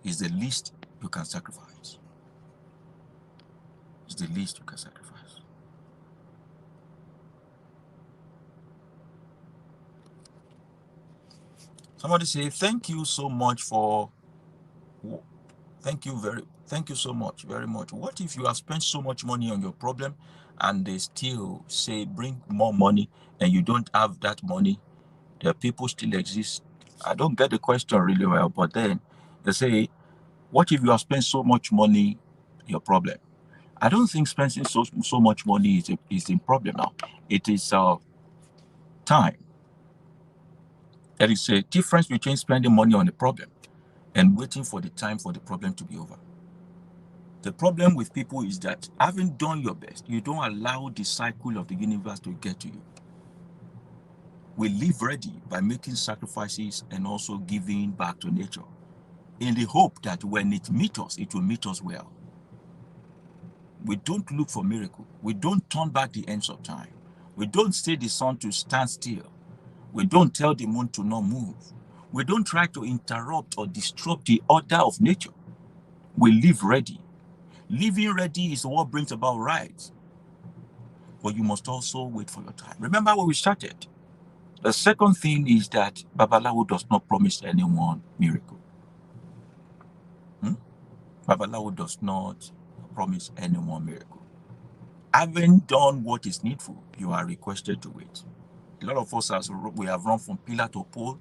is the least you can sacrifice. It's the least you can sacrifice. Somebody say, thank you so much for, thank you so much, very much. What if you have spent so much money on your problem and they still say, bring more money and you don't have that money? The people still exist. I don't get the question really well, but then they say, what if you have spent so much money, your problem? I don't think spending so much money is a problem now. It is time. There is a difference between spending money on a problem and waiting for the time for the problem to be over. The problem with people is that having done your best, you don't allow the cycle of the universe to get to you. We live ready by making sacrifices and also giving back to nature in the hope that when it meets us, it will meet us well. We don't look for miracle. We don't turn back the ends of time. We don't say the sun to stand still. We don't tell the moon to not move. We don't try to interrupt or disrupt the order of nature. We live ready. Living ready is what brings about rights. But you must also wait for your time. Remember where we started. The second thing is that Babaláwo does not promise anyone miracle. Babaláwo does not promise anyone miracle. Having done what is needful, you are requested to wait. A lot of us, we have run from pillar to pole,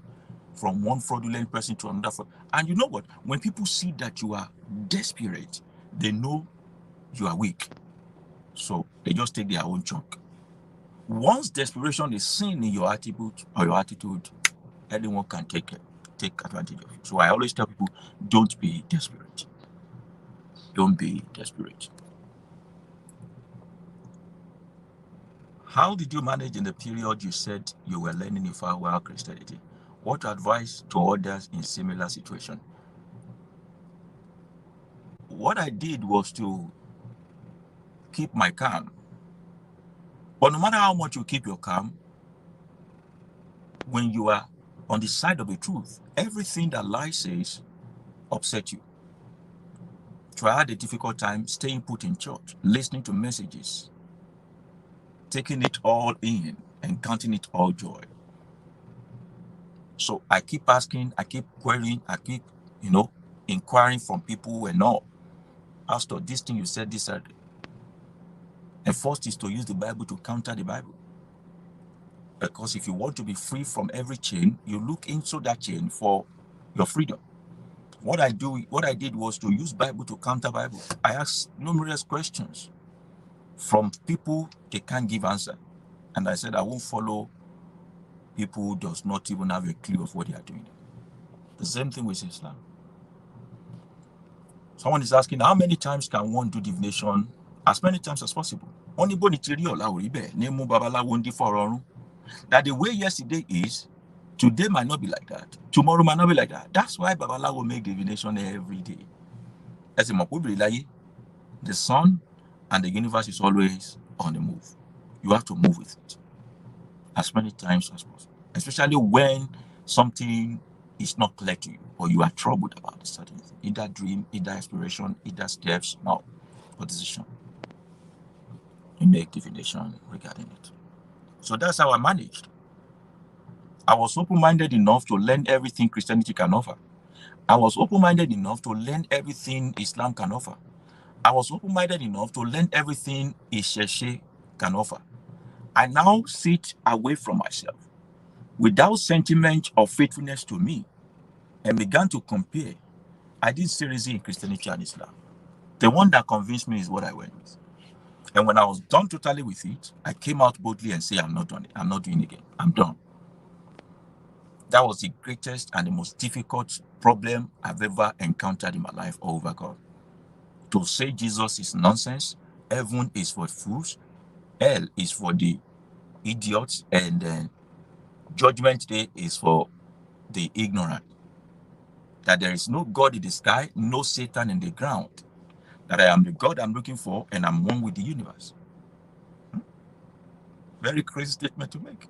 from one fraudulent person to another. And you know what? When people see that you are desperate, they know you are weak. So they just take their own chunk. Once desperation is seen in your attitude, anyone can take advantage of it. So I always tell people, don't be desperate. Don't be desperate. How did you manage in the period you said you were learning Ifa Christianity? What advice to others in similar situation? What I did was to keep my calm. But no matter how much you keep your calm, when you are on the side of the truth, everything that lie says upset you. So I had a difficult time staying put in church, listening to messages, taking it all in and counting it all joy. So I keep asking, I keep querying, I keep, inquiring from people and all. Pastor, this thing you said this Saturday. And first is to use the Bible to counter the Bible. Because if you want to be free from every chain, you look into that chain for your freedom. What I did was to use Bible to counter Bible. I asked numerous questions from people they can't give answer. And I said, I won't follow people who does not even have a clue of what they are doing. The same thing with Islam. Someone is asking, how many times can one do divination? As many times as possible. Only that the way yesterday is, today might not be like that. Tomorrow might not be like that. That's why Babaláwo will make divination every day. As the sun and the universe is always on the move. You have to move with it as many times as possible. Especially when something is not clear to you or you are troubled about a certain thing. Either dream, either aspiration, either steps, or decision. You make divination regarding it. So that's how I managed. I was open-minded enough to learn everything Christianity can offer. I was open-minded enough to learn everything Islam can offer. I was open-minded enough to learn everything Isheshe can offer. I now sit away from myself without sentiment of faithfulness to me and began to compare. I didn't see reason in Christianity and Islam. The one that convinced me is what I went with. And when I was done totally with it, I came out boldly and said, I'm not doing it. I'm not doing it again. I'm done. That was the greatest and the most difficult problem I've ever encountered in my life or overcome. To say Jesus is nonsense, heaven is for fools, hell is for the idiots, and then judgment day is for the ignorant. That there is no God in the sky, no Satan in the ground. That I am the God I'm looking for and I'm one with the universe. Very crazy statement to make.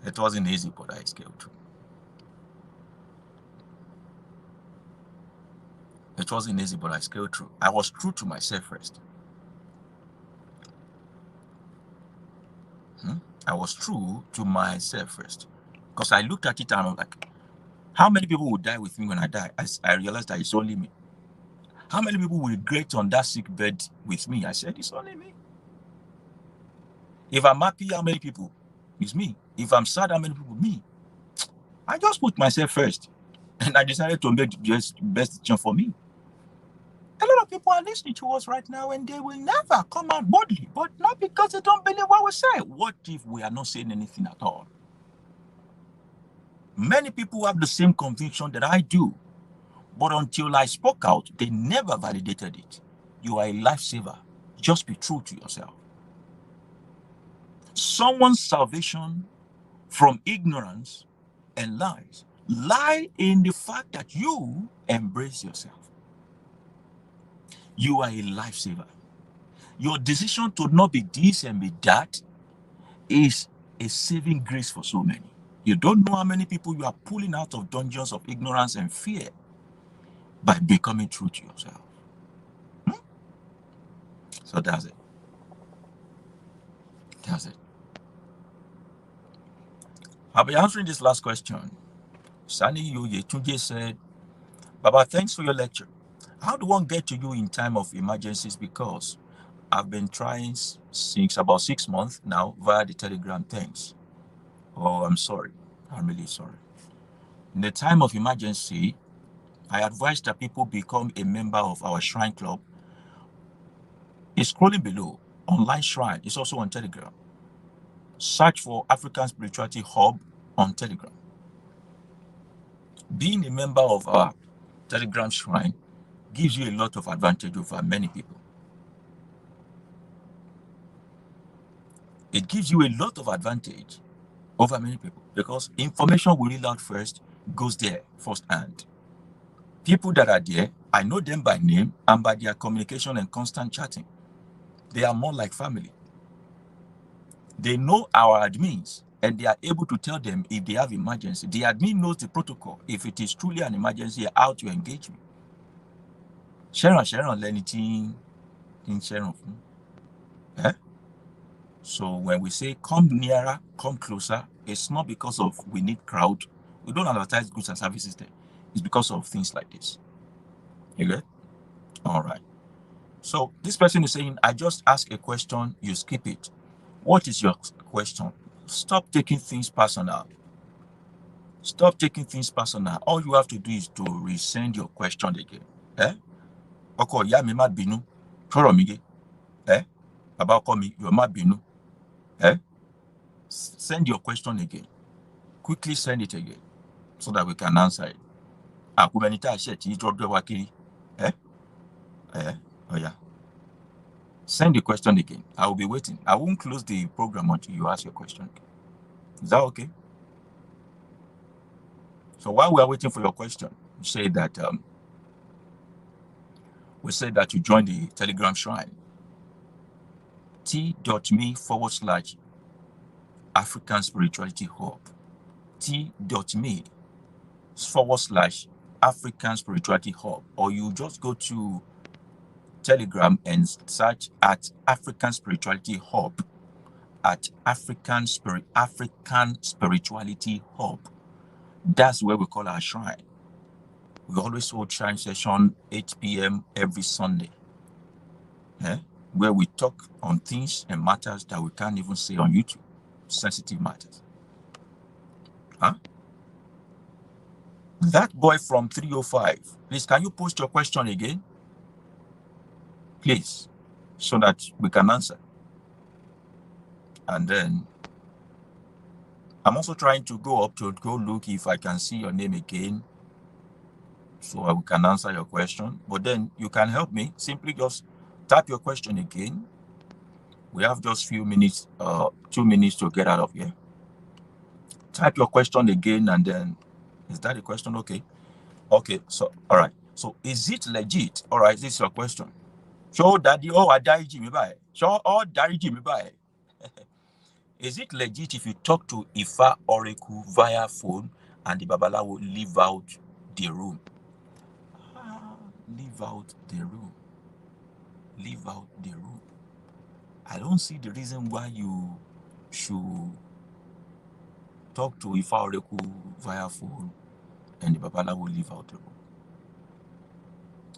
It wasn't easy, but I scaled through. It wasn't easy, but I scaled through. I was true to myself first. I was true to myself first. Because I looked at it and I was like, how many people will die with me when I die? I realized that it's only me. How many people will regret on that sick bed with me? I said, it's only me. If I'm happy, how many people? It's me. If I'm sad, how many people? Me. I just put myself first. And I decided to make the best decision for me. A lot of people are listening to us right now and they will never come out boldly, but not because they don't believe what we say. What if we are not saying anything at all? Many people have the same conviction that I do, but until I spoke out, they never validated it. You are a lifesaver. Just be true to yourself. Someone's salvation from ignorance and lies lie in the fact that you embrace yourself. You are a lifesaver. Your decision to not be this and be that is a saving grace for so many. You don't know how many people you are pulling out of dungeons of ignorance and fear by becoming true to yourself. So that's it. That's it. I'll be answering this last question. Sani Yoyetunje said, Baba, thanks for your lecture. How do one get to you in time of emergencies? Because I've been trying since about 6 months now via the Telegram. Thanks. Oh, I'm sorry. I'm really sorry. In the time of emergency, I advise that people become a member of our Shrine Club. It's scrolling below. Online Shrine is also on Telegram. Search for African Spirituality Hub on Telegram. Being a member of our Telegram Shrine gives you a lot of advantage over many people. It gives you a lot of advantage over many people because information we read out first goes there firsthand. People that are there, I know them by name and by their communication and constant chatting. They are more like family. They know our admins and they are able to tell them if they have emergency. The admin knows the protocol. If it is truly an emergency, how to engage me. Sharon, anything in Sharon. Eh? So when we say come nearer, come closer, it's not because of we need crowd. We don't advertise goods and services there. It's because of things like this. You get? All right. So this person is saying, I just ask a question, you skip it. What is your question? Stop taking things personal. Stop taking things personal. All you have to do is to resend your question again. Eh? Oko ya mi ma binu. Toro mi ge. Eh? Baba oko mi, you ma binu. Eh? Send your question again. Quickly send it again so that we can answer it. Eh? Oh yeah. Send the question again. I will be waiting. I won't close the program until you ask your question. Is that okay? So while we are waiting for your question, we say that you join the Telegram shrine. t.me/African Spirituality Hub. t.me/African Spirituality Hub. Or you just go to Telegram and search at African Spirituality Hub. At African Spirituality Hub. That's where we call our shrine. We always hold shrine session 8 p.m. every Sunday. Where we talk on things and matters that we can't even say on YouTube. Sensitive matters. That boy from 305, please, can you post your question again? Please, so that we can answer. And then, I'm also trying to go up to go look if I can see your name again, so we can answer your question. But then, you can help me. Simply just type your question again. We have just few minutes, 2 minutes to get out of here. Type your question again, and then, is that a question? Okay. Okay, so, all right. So, is it legit? All right, this is your question. Show daddy, I die Jimmy by. Show all daddy Jimmy by. Is it legit if you talk to Ifa Oracle via phone and the Babaláwo leave out the room? Leave out the room. Leave out the room. I don't see the reason why you should talk to Ifa Oracle via phone and the Babaláwo leave out the room.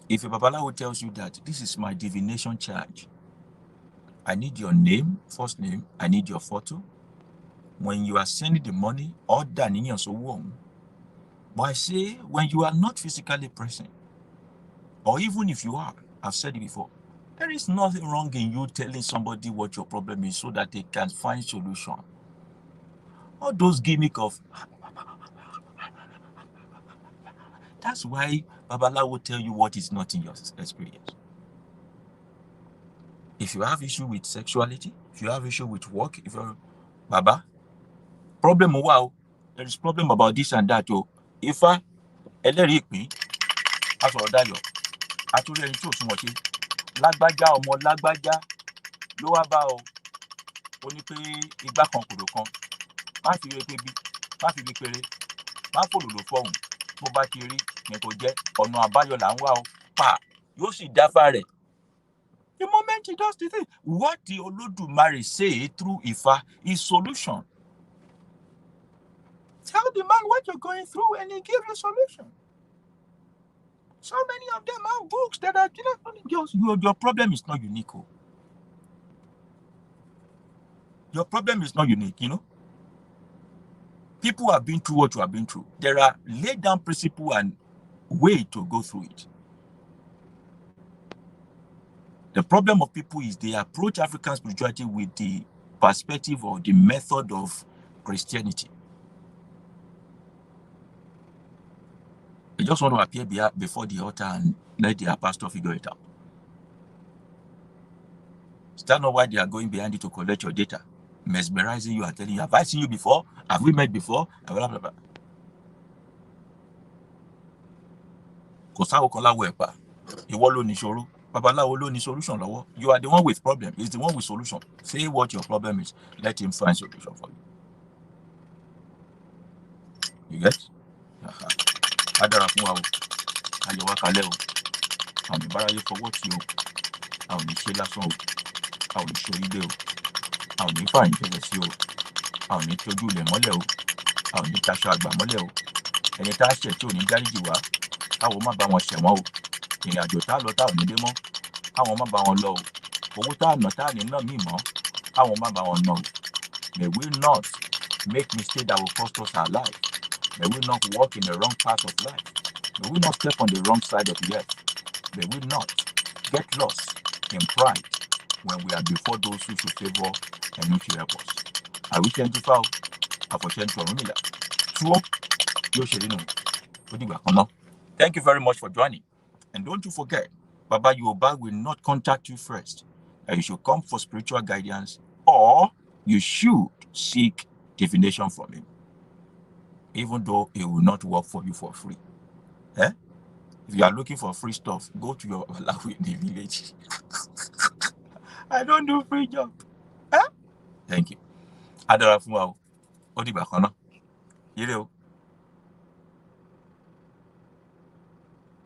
If a Babaláwo tells you that this is my divination charge, I need your name, first name, I need your photo. When you are sending the money, order in so warm. But I say, when you are not physically present, or even if you are, I've said it before, there is nothing wrong in you telling somebody what your problem is so that they can find solution. All those gimmick of, that's why Babaláwo will tell you what is not in your experience. If you have issue with sexuality, if you have issue with work, if you're Baba, problem, wow, there is problem about this and that. Oh, if I electric me, as for that, I told you so much. Lágbájá ọmọ lágbájá ló wá bá ọ ó ní pé igbá kan kòdò kan má fi ire pébi má fi ibi péré má fòlòlò fọhùn bó bá ti rí ní kò jẹ́ ọ̀nà àbáyọ là ń wá ọ pa yóò sì dáfá rẹ̀. The moment he does the thing, what the Olódùmarè say through Ifa is solution. Tell the man what you're going through and he gives you solution. So many of them have books that are just your problem is not unique. Oh. Your problem is not unique, People have been through what you have been through. There are laid down principles and way to go through it. The problem of people is they approach African spirituality with the perspective or the method of Christianity. They just want to appear before the altar and let their pastor figure it out. Is that not why they are going behind you to collect your data? Mesmerizing you and telling you, have I seen you before? Have we met before? Blah, blah, blah. Solution. You are the one with problem. He's the one with solution. Say what your problem is. Let him find solution for you. You get? Adara fún wa o. Ayọ̀ wa kalẹ̀ o. Àwọn ìbáráyé fọwọ́ tí o. A ò ní ṣe lásán o. A ò ní ṣe orílẹ̀ o. A ò ní fàyín tẹ̀lẹ̀ sí o. A ò ní tójú ilẹ̀ mọ́lẹ̀ o. A ò ní taṣọ àgbà mọ́lẹ̀ o. Ẹni tá a ṣẹ̀ tí ò ní dáríjì wá. Káwọn má bá wọn ṣẹ̀ wọ́n o. Ìrìn àjò tá a lọ tá ò ní dé mọ́. Káwọn má bá wọn lọ o. Owó tá a nà tá a ní náà mí mọ́. Káwọn má bá wọn ná o. May we not make mistakes that will cost us our life. May we not walk in the wrong path of life. May we not step on the wrong side of the earth. May we not get lost in pride when we are before those who should favor and if you help us. I wish you to foul. I for send to Romila. Thank you very much for joining. And don't you forget, Baba Yooba will not contact you first. You should come for spiritual guidance, or you should seek divination from him, even though it will not work for you for free. Eh? If you are looking for free stuff, go to your Babaláwo in the village. I don't do free job. Eh? Thank you. Adara fún wa o. Ó dìgbà kan náà. Ire o.